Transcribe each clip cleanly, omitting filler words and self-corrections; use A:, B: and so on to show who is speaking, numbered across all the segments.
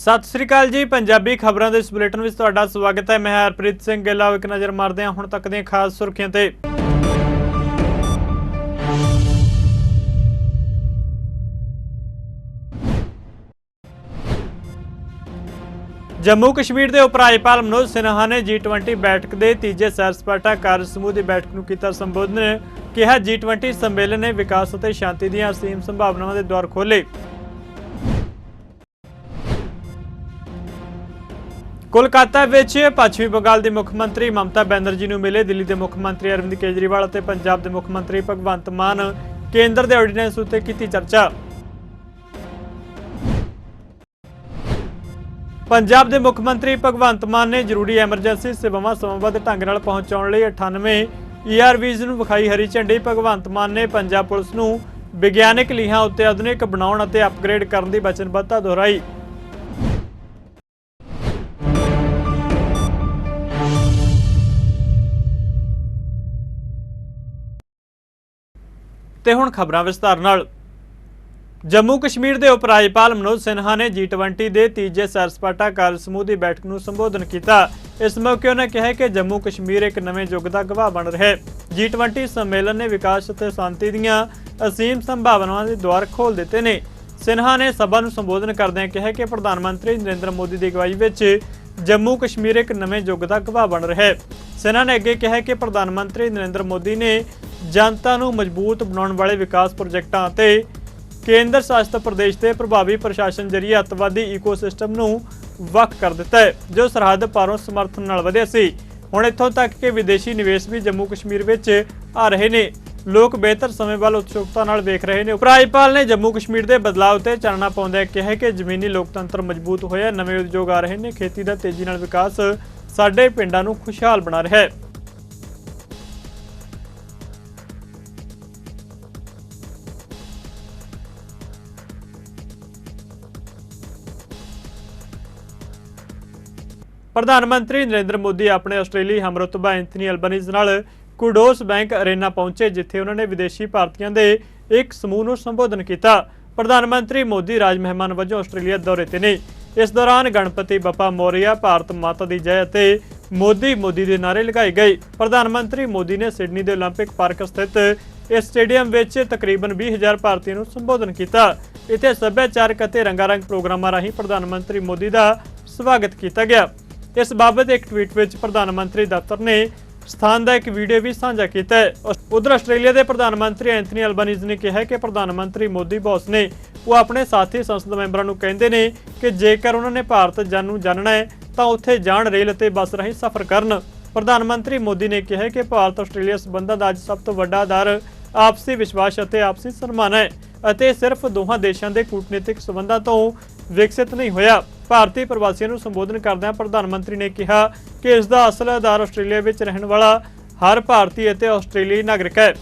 A: सत श्री अकाल जी। पंजाबी खबरों के इस बुलेटिन में तुहाडा स्वागत है। मैं हरप्रीत सिंह गिल। एक नज़र मारते हैं हुण तक दी खास सुर्खियां ते। जम्मू कश्मीर के उप राज्यपाल मनोज सिन्हा ने G20 बैठक के तीजे सैर सपाटा कार्य समूह की बैठक को किया संबोधन। कहा G20 सम्मेलन ने विकास और शांति दी असीम संभावनावां के द्वार खोले। कोलकाता विच पश्चिमी बंगाल की मुख्यमंत्री ममता बैनर्जी नूं मिले दिल्ली के मुख्यमंत्री अरविंद केजरीवाल और पंजाब के मुख्यमंत्री भगवंत मान। केंद्र के ऑर्डीनेंस उत्ते की चर्चा। पंजाब के मुख्यमंत्री भगवंत मान ने जरूरी एमरजेंसी सेवावां समयबद्ध ढंग नाल पहुंचाउण लई 98 ERVs नूं विखाई हरी झंडी। भगवंत मान ने पंजाब पुलिस नूं विग्यानक लीहां उत्ते आधुनिक बनाउण अते अपग्रेड करन दी वचनबद्धता दोहराई। ते हुण खबरां विस्तार नाल। जम्मू कश्मीर के उप राज्यपाल मनोज सिन्हा ने G20 के तीजे सैर सपाटा कार्य समूह की बैठक को संबोधन किया। इस मौके उन्होंने कहा कि जम्मू कश्मीर एक नवे युग का गवाह बन रहा है। G20 सम्मेलन ने विकास और शांति दीआं असीम संभावनावां के द्वार खोल दिते ने। सिन्हा ने सभा को संबोधन करदे कहा कि प्रधानमंत्री नरेंद्र मोदी की अगवाई में जम्मू कश्मीर एक नवे युग का गवाह बन रहा है। सिन्हा ने अगे कहा कि प्रधानमंत्री नरेंद्र मोदी ने जनता को मजबूत बनाने वाले विकास प्रोजेक्टों ते केंद्र शासित प्रदेश के प्रभावी प्रशासन जरिए अतवादी ईकोसिस्टम नूं वख कर दिता है, जो सरहद पारों समर्थन नाल वधिया सी। हुण इत्थों तक कि विदेशी निवेश भी जम्मू कश्मीर विच आ रहे ने। लोग बेहतर समय वाल उत्सुकता नाल वेख रहे हैं। उपराज्यपाल ने जम्मू कश्मीर के बदलाव ते चानना पाउंदे कहा कि जमीनी लोकतंत्र मजबूत होया, नवे उद्योग आ रहे हैं, खेती का तेजी नाल विकास साडे पिंडां नूं खुशहाल बना रहा है। प्रधानमंत्री नरेंद्र मोदी अपने आस्ट्रेलियाई हमरुतबा एंथनी अल्बनीज़ नाल कुडोस बैंक अरेना पहुंचे, जिथे उन्होंने विदेशी भारतीयों के एक समूह को संबोधन किया। प्रधानमंत्री मोदी राज मेहमान वजों आस्ट्रेलिया दौरे ते ने। इस दौरान गणपति बप्पा मौर्या, भारत माता दी जय ते मोदी मोदी के नारे लगाए गए। प्रधानमंत्री मोदी ने सिडनी के ओलंपिक पार्क स्थित इस स्टेडियम में तकरीबन 20,000 भारतीयों को संबोधन किया। इत्थे सभ्याचारक और रंगारंग प्रोग्रामां राहीं प्रधानमंत्री मोदी का स्वागत किया गया। इस बाबत एक ट्वीट में प्रधानमंत्री दफ्तर ने स्थान का एक वीडियो भी साझा किया है। उधर आस्ट्रेलिया के प्रधानमंत्री एंथनी अल्बनीज़ ने कहा कि प्रधानमंत्री मोदी बॉस ने वो अपने साथी संसद मैंबरों को कहते हैं कि जेकर उन्होंने भारत जानना है तो उत्थे जाण रेल ते बस राही सफर करन। प्रधानमंत्री मोदी ने कहा कि भारत आस्ट्रेलिया संबंधों का अज सब तो वड्डा आधार आपसी विश्वास और आपसी सन्मान है अते सिर्फ दोहां देशों के कूटनीतिक संबंधों तो विकसित नहीं होया। भारतीय प्रवासियों को संबोधन करदे प्रधानमंत्री ने कहा कि इसका असल आधार आस्ट्रेलिया में रहने वाला हर भारतीय और आस्ट्रेलियाई नागरिक है।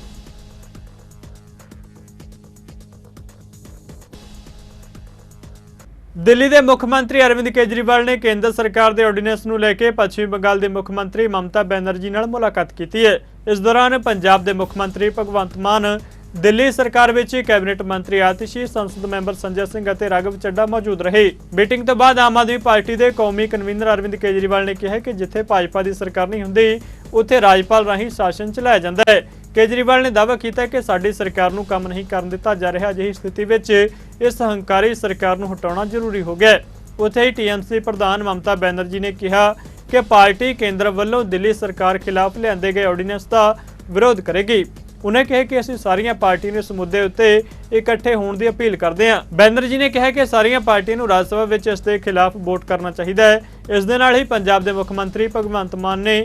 A: दिल्ली के मुख्यमंत्री अरविंद केजरीवाल ने केंद्र सरकार के ऑर्डीनेंस को लेकर पश्चिमी बंगाल के मुख्यमंत्री ममता बैनर्जी नाल मुलाकात की है। इस दौरान पंजाब के मुख्यमंत्री भगवंत मान, दिल्ली सरकार में कैबिनेट मंत्री आतिशी, संसद मैंबर संजय सिंह और राघव चड्ढा मौजूद रहे। मीटिंग तो बाद आम आदमी पार्टी के कौमी कन्वीनर अरविंद केजरीवाल ने कहा कि जिथे भाजपा की सरकार नहीं होंदी उत्थे राज्यपाल राही शासन चलाया जाता है। केजरीवाल ने दावा किया कि साडी सरकार नूं काम नहीं करन दिता जा रहा। अजिही स्थिति में इस हंकारी सरकार नूं हटाउणा जरूरी हो गया। उत्थे ही TMC प्रधान ममता बैनर्जी ने कहा कि पार्टी केंद्र वालों दिल्ली सरकार खिलाफ लिआंदे गए ऑर्डीनेंस का विरोध करेगी। उन्हें कहा कि असीं सारियां पार्टियां इस मुद्दे उत्ते इकट्ठे होने की अपील करते हैं। बैनर्जी ने कहा कि सारियां पार्टियां नूं राज्य सभा में इसके खिलाफ वोट करना चाहिए है। इस दे नाल ही पंजाब के मुख्यमंत्री भगवंत मान ने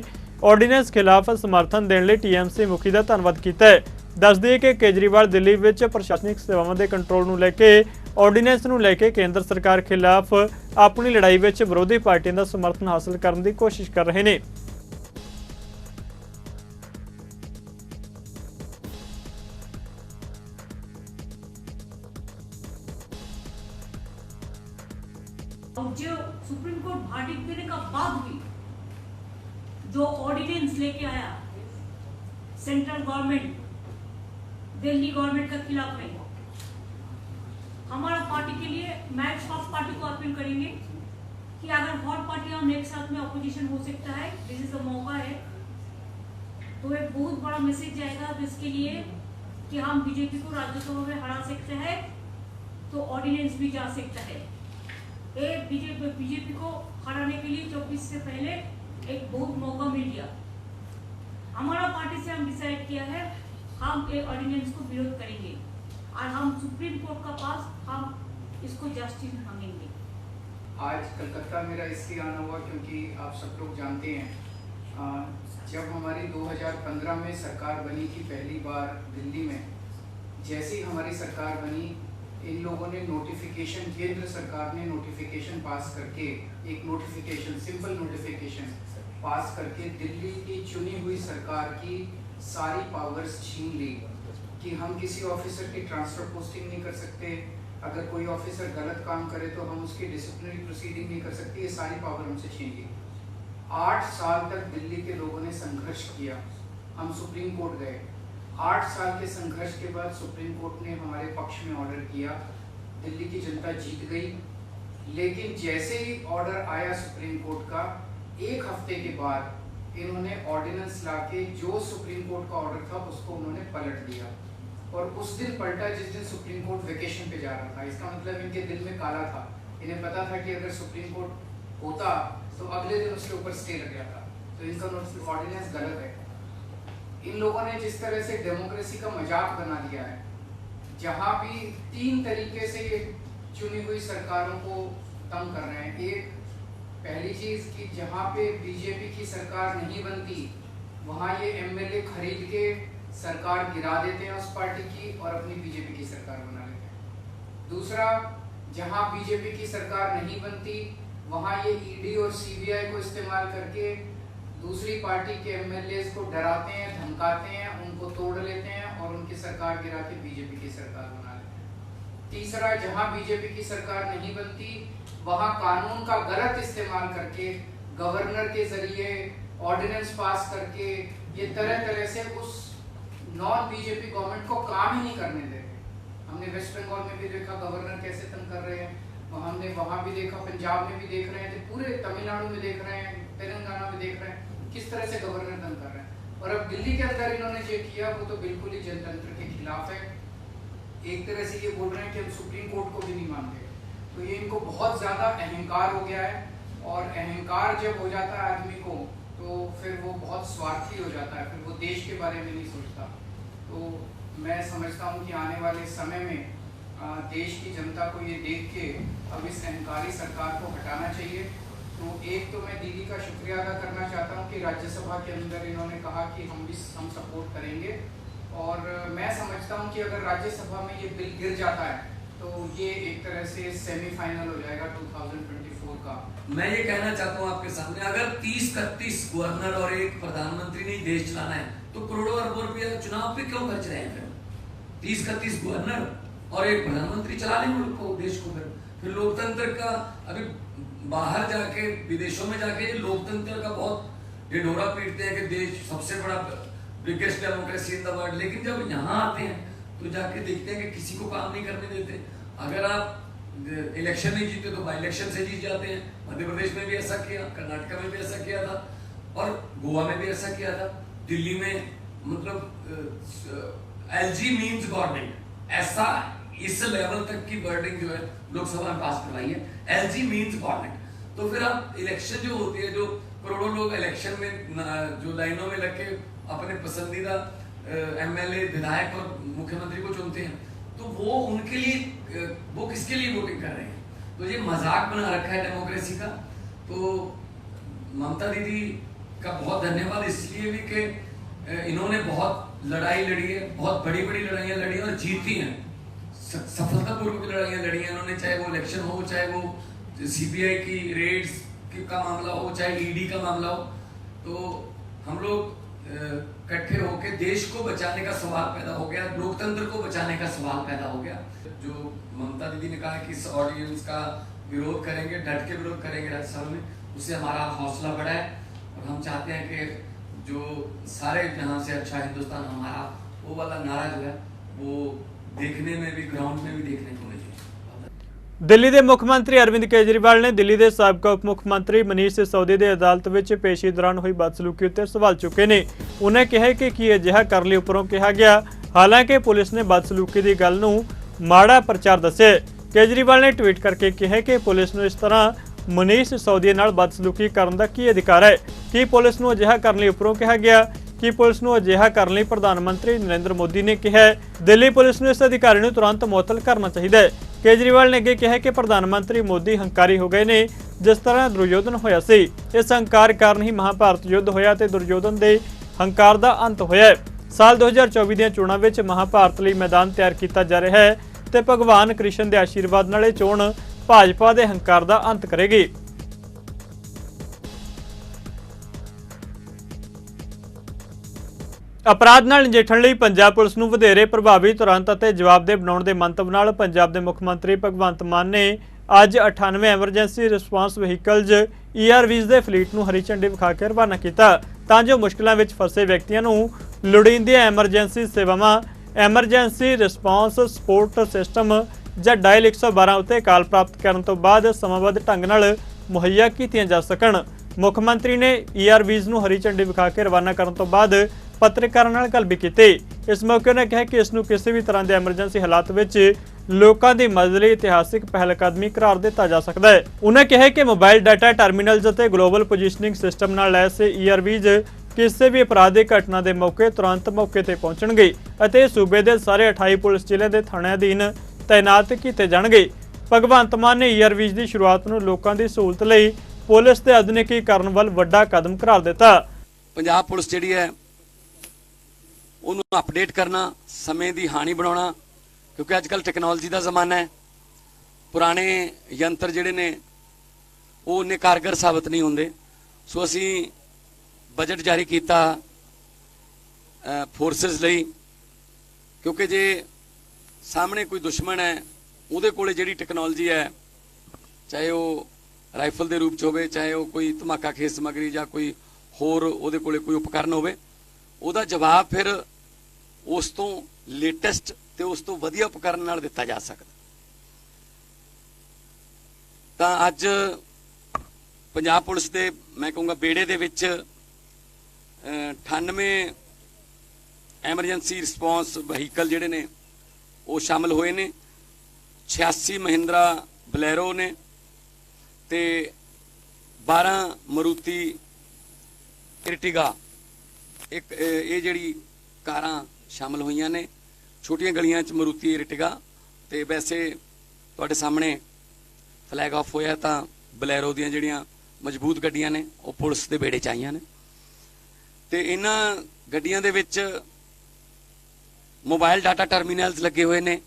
A: ऑर्डीनेंस खिलाफ समर्थन देने लिए TMC मुखी का धन्यवाद किया है। दस दिए कि केजरीवाल दिल्ली में प्रशासनिक सेवाओं के कंट्रोल को लेकर ऑर्डीनेंस को लेकर केंद्र सरकार खिलाफ अपनी लड़ाई में विरोधी पार्टियों का समर्थन हासिल करने की कोशिश कर रहे हैं।
B: जो सुप्रीम कोर्ट वर्डिक्ट देने का बाद भी जो ऑर्डिनेंस लेके आया सेंट्रल गवर्नमेंट दिल्ली गवर्नमेंट के खिलाफ नहीं, हमारा पार्टी के लिए मैं सब पार्टी को अपील करेंगे कि अगर हॉट पार्टी हम एक साथ में ऑपोजिशन हो सकता है, दिस इज द मौका है, तो एक बहुत बड़ा मैसेज जाएगा इसके लिए कि हम बीजेपी को राज्यसभा में हरा सकते हैं, तो ऑर्डिनेंस भी जा सकता है। ये बीजेपी को हराने के लिए 24 से पहले एक बहुत मौका मिल गया। हमारा पार्टी से हम डिसाइड किया है हम ये ऑर्डिनेंस को विरोध करेंगे और हम सुप्रीम कोर्ट का पास हम इसको जस्टिस मांगेंगे।
C: आज कलकत्ता मेरा इसलिए आना हुआ क्योंकि आप सब लोग जानते हैं जब हमारी 2015 में सरकार बनी थी पहली बार दिल्ली में, जैसे ही हमारी सरकार बनी इन लोगों ने नोटिफिकेशन, केंद्र सरकार ने नोटिफिकेशन पास करके, एक नोटिफिकेशन, सिंपल नोटिफिकेशन पास करके दिल्ली की चुनी हुई सरकार की सारी पावर्स छीन ली कि हम किसी ऑफिसर की ट्रांसफर पोस्टिंग नहीं कर सकते, अगर कोई ऑफिसर गलत काम करे तो हम उसकी डिसिप्लिनरी प्रोसीडिंग नहीं कर सकते, ये सारी पावर हमसे छीन ली। 8 साल तक दिल्ली के लोगों ने संघर्ष किया, हम सुप्रीम कोर्ट गए। 8 साल के संघर्ष के बाद सुप्रीम कोर्ट ने हमारे पक्ष में ऑर्डर किया, दिल्ली की जनता जीत गई। लेकिन जैसे ही ऑर्डर आया सुप्रीम कोर्ट का, 1 हफ्ते के बाद इन्होंने ऑर्डिनेंस लाके जो सुप्रीम कोर्ट का ऑर्डर था उसको उन्होंने पलट दिया, और उस दिन पलटा जिस दिन सुप्रीम कोर्ट वेकेशन पे जा रहा था। इसका मतलब इनके दिल में काला था, इन्हें पता था कि अगर सुप्रीम कोर्ट होता तो अगले दिन उसके ऊपर स्टे लग जाता, तो इनका ऑर्डिनेंस गलत है। इन लोगों ने जिस तरह से डेमोक्रेसी का मजाक बना दिया है, जहां भी 3 तरीके से ये चुनी हुई सरकारों को तंग कर रहे हैं। एक, पहली चीज कि जहां पे बीजेपी की सरकार नहीं बनती वहां ये एमएलए खरीद के सरकार गिरा देते हैं उस पार्टी की और अपनी बीजेपी की सरकार बना लेते हैं। दूसरा, जहां बीजेपी की सरकार नहीं बनती वहां ये ईडी और सीबीआई को इस्तेमाल करके दूसरी पार्टी के एमएलए को डराते हैं, धमकाते हैं, उनको तोड़ लेते हैं और उनकी सरकार गिरा के बीजेपी की सरकार बना लेते हैं। तीसरा, जहां बीजेपी की सरकार नहीं बनती वहां कानून का गलत इस्तेमाल करके, गवर्नर के जरिए ऑर्डिनेंस पास करके ये तरह तरह से उस नॉन बीजेपी गवर्नमेंट को काम ही नहीं करने दे रहे। हमने वेस्ट बंगाल में भी देखा गवर्नर कैसे तंग कर रहे हैं, हमने वहां भी देखा, पंजाब में भी देख रहे थे, पूरे तमिलनाडु में देख रहे हैं, तेलंगाना में देख रहे हैं किस तरह से गवर्नर तंग कर रहे हैं। और अब दिल्ली के अंदर इन्होंने जो किया वो तो बिल्कुल ही जनतंत्र के खिलाफ है। एक तरह से ये बोल रहे हैं कि हम सुप्रीम कोर्ट को भी नहीं मानते, तो ये इनको बहुत ज्यादा अहंकार हो गया है, और अहंकार जब हो जाता है आदमी को तो फिर वो बहुत स्वार्थी हो जाता है, फिर वो देश के बारे में नहीं सोचता। तो मैं समझता हूँ कि आने वाले समय में देश की जनता को ये देख के अब इस अहंकारी सरकार को हटाना चाहिए। तो एक तो मैं दीदी का शुक्रिया अदा करना चाहता हूँ कि राज्यसभा के अंदर इन्होंने कहा कि हम सपोर्ट करेंगे, और मैं समझता हूँ कि अगर राज्यसभा में ये बिल गिर जाता है तो ये एक तरह से सेमीफाइनल हो जाएगा 2024 का।
D: मैं ये कहना चाहता हूँ आपके सामने, अगर 30-31 गवर्नर और एक प्रधानमंत्री ने देश चलाना है तो करोड़ों अरबों रुपया चुनाव पे क्यों खर्च रहे हैं? फिर 30-31 गवर्नर और एक प्रधानमंत्री चला लें मुल्क को, देश को। फिर लोकतंत्र का अभी बाहर जाके, विदेशों में जाके लोकतंत्र का बहुत ढिढोरा पीटते हैं कि देश सबसे बड़ा biggest democracy in the world, लेकिन जब यहाँ आते हैं तो जाके देखते हैं कि किसी को काम नहीं करने देते। अगर आप इलेक्शन नहीं जीते तो बाई इलेक्शन से जीत जाते हैं। मध्य प्रदेश में भी ऐसा किया, कर्नाटक में भी ऐसा किया था, और गोवा में भी ऐसा किया था। दिल्ली में मतलब एलजी मीन्स गवर्नमेंट, ऐसा इस लेवल तक की वर्डिंग जो है लोकसभा में पास करवाई है, एलजी मीन्स गवर्नमेंट। तो फिर आप इलेक्शन जो होती है, जो करोड़ों लोग इलेक्शन में जो लाइनों में लग के अपने पसंदीदा एमएलए, विधायक और मुख्यमंत्री को चुनते हैं, तो वो उनके लिए, वो किसके लिए वोटिंग कर रहे हैं? तो ये मजाक बना रखा है डेमोक्रेसी का। तो ममता दीदी का बहुत धन्यवाद इसलिए भी कि इन्होंने बहुत लड़ाई लड़ी है, बहुत बड़ी बड़ी लड़ाइयाँ लड़ी और जीती हैं, सफलतापूर्वक लड़ाइयाँ लड़ी हैं इन्होंने, चाहे वो इलेक्शन हो, चाहे वो सीबीआई की रेड्स का मामला हो, चाहे ईडी का मामला हो। तो हम लोग इकट्ठे होकर देश को बचाने का सवाल पैदा हो गया, लोकतंत्र को बचाने का सवाल पैदा हो गया। जो ममता दीदी ने कहा कि इस ऑर्डिनेंस का विरोध करेंगे, डट के विरोध करेंगे राज्यसभा में, उससे हमारा हौसला बढ़ा है। और हम चाहते हैं कि जो सारे जहां से अच्छा हिंदुस्तान हमारा, वो वाला नारा जो है वो देखने में भी, ग्राउंड में भी देखने को मिले।
A: ਦਿੱਲੀ ਦੇ ਮੁੱਖ ਮੰਤਰੀ ਅਰਵਿੰਦ ਕੇਜਰੀਵਾਲ ਨੇ ਦਿੱਲੀ ਦੇ ਸਾਬਕਾ ਉਪ ਮੁੱਖ ਮੰਤਰੀ ਮਨੀਸ਼ ਸਿਸੋਦੀਆ ਦੇ ਅਦਾਲਤ ਵਿੱਚ ਪੇਸ਼ੀ ਦੌਰਾਨ ਹੋਈ ਬਦਸਲੂਕੀ ਉੱਤੇ ਸਵਾਲ ਚੁੱਕੇ ਨੇ। ਉਹਨੇ ਕਿਹਾ ਕਿ ਕੀ ਅਜਿਹਾ ਕਰ ਲਈ ਉੱਪਰੋਂ ਕਿਹਾ ਗਿਆ, ਹਾਲਾਂਕਿ ਪੁਲਿਸ ਨੇ ਬਦਸਲੂਕੀ ਦੀ ਗੱਲ ਨੂੰ ਮਾੜਾ ਪ੍ਰਚਾਰ ਦੱਸਿਆ। ਕੇਜਰੀਵਾਲ ਨੇ ਟਵੀਟ ਕਰਕੇ ਕਿਹਾ ਕਿ ਪੁਲਿਸ ਨੂੰ ਇਸ ਤਰ੍ਹਾਂ ਮਨੀਸ਼ ਸਿਸੋਦੀਆ ਨਾਲ ਬਦਸਲੂਕੀ ਕਰਨ ਦਾ ਕੀ ਅਧਿਕਾਰ ਹੈ? ਕੀ ਪੁਲਿਸ ਨੂੰ ਅਜਿਹਾ ਕਰਨ ਲਈ ਉੱਪਰੋਂ ਕਿਹਾ ਗਿਆ? ਕਿ ਪੁਲਿਸ ਨੂੰ ਅਜਿਹਾ ਕਰਨ ਲਈ ਪ੍ਰਧਾਨ ਮੰਤਰੀ ਨਰਿੰਦਰ ਮੋਦੀ ਨੇ ਕਿਹਾ ਹੈ? ਦਿੱਲੀ ਪੁਲਿਸ ਨੂੰ ਇਸ ਅਧਿਕਾਰੀ ਨੂੰ ਤੁਰੰਤ ਮੁਅੱਤਲ ਕਰਨਾ ਚਾਹੀਦਾ ਹੈ। ਕੇਜਰੀਵਾਲ ਨੇ ਅੱਗੇ ਕਿਹਾ ਕਿ ਪ੍ਰਧਾਨ ਮੰਤਰੀ ਮੋਦੀ ਹੰਕਾਰੀ ਹੋ ਗਏ ਨੇ, ਜਿਸ ਤਰ੍ਹਾਂ ਦੁਰਯੋਧਨ ਹੋਇਆ ਸੀ। ਇਸ ਹੰਕਾਰ ਕਾਰਨ ਹੀ ਮਹਾਭਾਰਤ ਯੁੱਧ ਹੋਇਆ ਤੇ ਦੁਰਯੋਧਨ ਦੇ ਹੰਕਾਰ ਦਾ ਅੰਤ ਹੋਇਆ। ਸਾਲ 2024 ਦੀਆਂ ਚੋਣਾਂ ਵਿੱਚ ਮਹਾਭਾਰਤ ਲਈ ਮੈਦਾਨ ਤਿਆਰ ਕੀਤਾ ਜਾ ਰਿਹਾ ਹੈ ਤੇ ਭਗਵਾਨ ਕ੍ਰਿਸ਼ਨ ਦੇ ਆਸ਼ੀਰਵਾਦ ਨਾਲ ਇਹ ਚੋਣ ਭਾਜਪਾ ਦੇ ਹੰਕਾਰ ਦਾ ਅੰਤ ਕਰੇਗੀ। ਅਪਰਾਧ ਨਾਲ ਨਜਿੱਠਣ ਲਈ ਪੰਜਾਬ ਪੁਲਿਸ ਨੂੰ ਵਧੇਰੇ ਪ੍ਰਭਾਵੀ, ਤੁਰੰਤ ਅਤੇ ਜਵਾਬਦੇਹ ਬਣਾਉਣ ਦੇ ਮੰਤਵ ਨਾਲ ਪੰਜਾਬ ਦੇ ਮੁੱਖ ਮੰਤਰੀ ਭਗਵੰਤ ਮਾਨ ਨੇ ਅੱਜ 98 ਐਮਰਜੈਂਸੀ ਰਿਸਪਾਂਸ ਵਹੀਕਲਜ਼ ERVs ਦੇ ਫਲੀਟ ਨੂੰ ਹਰੀ ਝੰਡੀ ਵਿਖਾ ਕੇ ਰਵਾਨਾ ਕੀਤਾ, ਤਾਂ ਜੋ ਮੁਸ਼ਕਲਾਂ ਵਿੱਚ ਫਸੇ ਵਿਅਕਤੀਆਂ ਨੂੰ ਲੋੜੀਂਦੀਆਂ ਐਮਰਜੈਂਸੀ ਸੇਵਾਵਾਂ, ਐਮਰਜੈਂਸੀ ਰਿਸਪਾਂਸ ਸਪੋਰਟ ਸਿਸਟਮ ਜਾਂ ਡਾਇਲ 112 ਉੱਤੇ ਕਾਲ ਪ੍ਰਾਪਤ ਕਰਨ ਤੋਂ ਬਾਅਦ ਸਮਾਂਬੱਧ ਢੰਗ ਨਾਲ ਮੁਹੱਈਆ ਕੀਤੀਆਂ ਜਾ ਸਕਣ। ਮੁੱਖ ਮੰਤਰੀ ਨੇ ERVs ਨੂੰ ਹਰੀ ਝੰਡੀ ਵਿਖਾ ਕੇ ਰਵਾਨਾ ਕਰਨ ਤੋਂ ਬਾਅਦ ਪੱਤਰਕਾਰਾਂ ਨਾਲ ਗੱਲ ਵੀ ਕੀਤੀ। ਇਸ ਮੌਕੇ ਉਹਨਾਂ ਕਿਹਾ ਕਿ ਇਸ ਨੂੰ ਕਿਸੇ ਵੀ ਤਰ੍ਹਾਂ ਦੇ ਐਮਰਜੈਂਸੀ ਹਾਲਾਤ ਵਿੱਚ ਲੋਕਾਂ ਦੀ ਮਦਦ ਲਈ ਇਤਿਹਾਸਿਕ ਪਹਿਲਕਦਮੀ ਕਰਾਰ ਦਿੱਤਾ ਜਾ ਸਕਦਾ ਹੈ। ਉਹਨਾਂ ਕਿਹਾ ਕਿ ਮੋਬਾਈਲ ਡਾਟਾ ਟਰਮੀਨਲਜ਼ ਅਤੇ ਗਲੋਬਲ ਪੋਜੀਸ਼ਨਿੰਗ ਸਿਸਟਮ ਨਾਲ ਲੈਸ ERVs ਕਿਸੇ ਵੀ ਅਪਰਾਧਿਕ ਘਟਨਾ ਦੇ ਮੌਕੇ ਤੁਰੰਤ ਮੌਕੇ ਤੇ ਪਹੁੰਚਣਗੇ ਅਤੇ ਸੂਬੇ ਦੇ ਸਾਰੇ 28 ਪੁਲਿਸ ਜ਼ਿਲ੍ਹਿਆਂ ਦੇ ਥਾਣਿਆਂ ਅਧੀਨ ਤਾਇਨਾਤ ਕੀਤੇ ਜਾਣਗੇ। ਭਗਵੰਤ ਮਾਨ ਨੇ ERVs ਦੀ ਸ਼ੁਰੂਆਤ ਨੂੰ ਲੋਕਾਂ ਦੀ ਸਹੂਲਤ ਲਈ ਪੁਲਿਸ ਦੇ ਆਧੁਨਿਕੀਕਰਨ ਵੱਲ ਵੱਡਾ ਕਦਮ ਕਰਾਰ ਦਿੱਤਾ।
D: ਪੰਜਾਬ ਪੁਲਿਸ ਜਿਹੜੀ ਹੈ ਉਹਨੂੰ ਅਪਡੇਟ ਕਰਨਾ, ਸਮੇਂ ਦੀ ਹਾਨੀ ਬਣਾਉਣਾ, ਕਿਉਂਕਿ ਅੱਜ ਕੱਲ੍ਹ ਟੈਕਨੋਲੋਜੀ ਦਾ ਜ਼ਮਾਨਾ ਹੈ। ਪੁਰਾਣੇ ਯੰਤਰ ਜਿਹੜੇ ਨੇ ਉਹ ਉਨੇ ਕਾਰਗਰ ਸਾਬਤ ਨਹੀਂ ਹੁੰਦੇ। ਸੋ ਅਸੀਂ ਬਜਟ ਜਾਰੀ ਕੀਤਾ ਫੋਰਸਿਸ ਲਈ, ਕਿਉਂਕਿ ਜੇ ਸਾਹਮਣੇ ਕੋਈ ਦੁਸ਼ਮਣ ਹੈ ਉਹਦੇ ਕੋਲੇ ਜਿਹੜੀ ਟੈਕਨੋਲੋਜੀ ਹੈ, ਚਾਹੇ ਉਹ ਰਾਈਫਲ ਦੇ ਰੂਪ 'ਚ ਹੋਵੇ, ਚਾਹੇ ਉਹ ਕੋਈ ਧਮਾਕਾ ਖੇਜ ਸਮੱਗਰੀ ਜਾਂ ਕੋਈ ਹੋਰ ਉਹਦੇ ਕੋਲੇ ਕੋਈ ਉਪਕਰਨ ਹੋਵੇ, ਉਹਦਾ ਜਵਾਬ ਫਿਰ ਉਸ ਤੋਂ ਲੇਟੈਸਟ ਤੇ ਉਸ ਤੋਂ ਵਧੀਆ ਉਪਕਰਨ ਨਾਲ ਦਿੱਤਾ ਜਾ ਸਕਦਾ। ਤਾਂ ਅੱਜ ਪੰਜਾਬ ਪੁਲਿਸ ਦੇ ਮੈਂ ਕਹੂੰਗਾ ਬੇੜੇ ਦੇ ਵਿੱਚ 98 ਐਮਰਜੈਂਸੀ ਰਿਸਪੌਂਸ ਵਹੀਕਲ ਜਿਹੜੇ ਨੇ ਉਹ ਸ਼ਾਮਲ ਹੋਏ ਨੇ। 86 ਮਹਿੰਦਰਾ ਬਲੈਰੋ ਨੇ ਤੇ 12 ਮਰੂਤੀ ਇਰਟਿਗਾ, ਇੱਕ ਇਹ ਜਿਹੜੀ ਕਾਰਾਂ ਸ਼ਾਮਲ ਹੋਈਆਂ ਨੇ। ਛੋਟੀਆਂ ਗਲੀਆਂ 'ਚ ਮਰੂਤੀ ਇਰਟਿਗਾ ਤੇ ਵੈਸੇ ਤੁਹਾਡੇ ਸਾਹਮਣੇ ਫਲੈਗ ਆਫ ਹੋਇਆ ਤਾਂ ਬਲੈਰੋ ਦੀਆਂ ਜਿਹੜੀਆਂ ਮਜ਼ਬੂਤ ਗੱਡੀਆਂ ਨੇ ਉਹ ਪੁਲਿਸ ਦੇ ਬੇੜੇ 'ਚ ਆਈਆਂ ਨੇ। ਤੇ ਇਹਨਾਂ ਗੱਡੀਆਂ ਦੇ ਵਿੱਚ ਮੋਬਾਈਲ ਡਾਟਾ ਟਰਮੀਨਲਸ ਲੱਗੇ ਹੋਏ ਨੇ,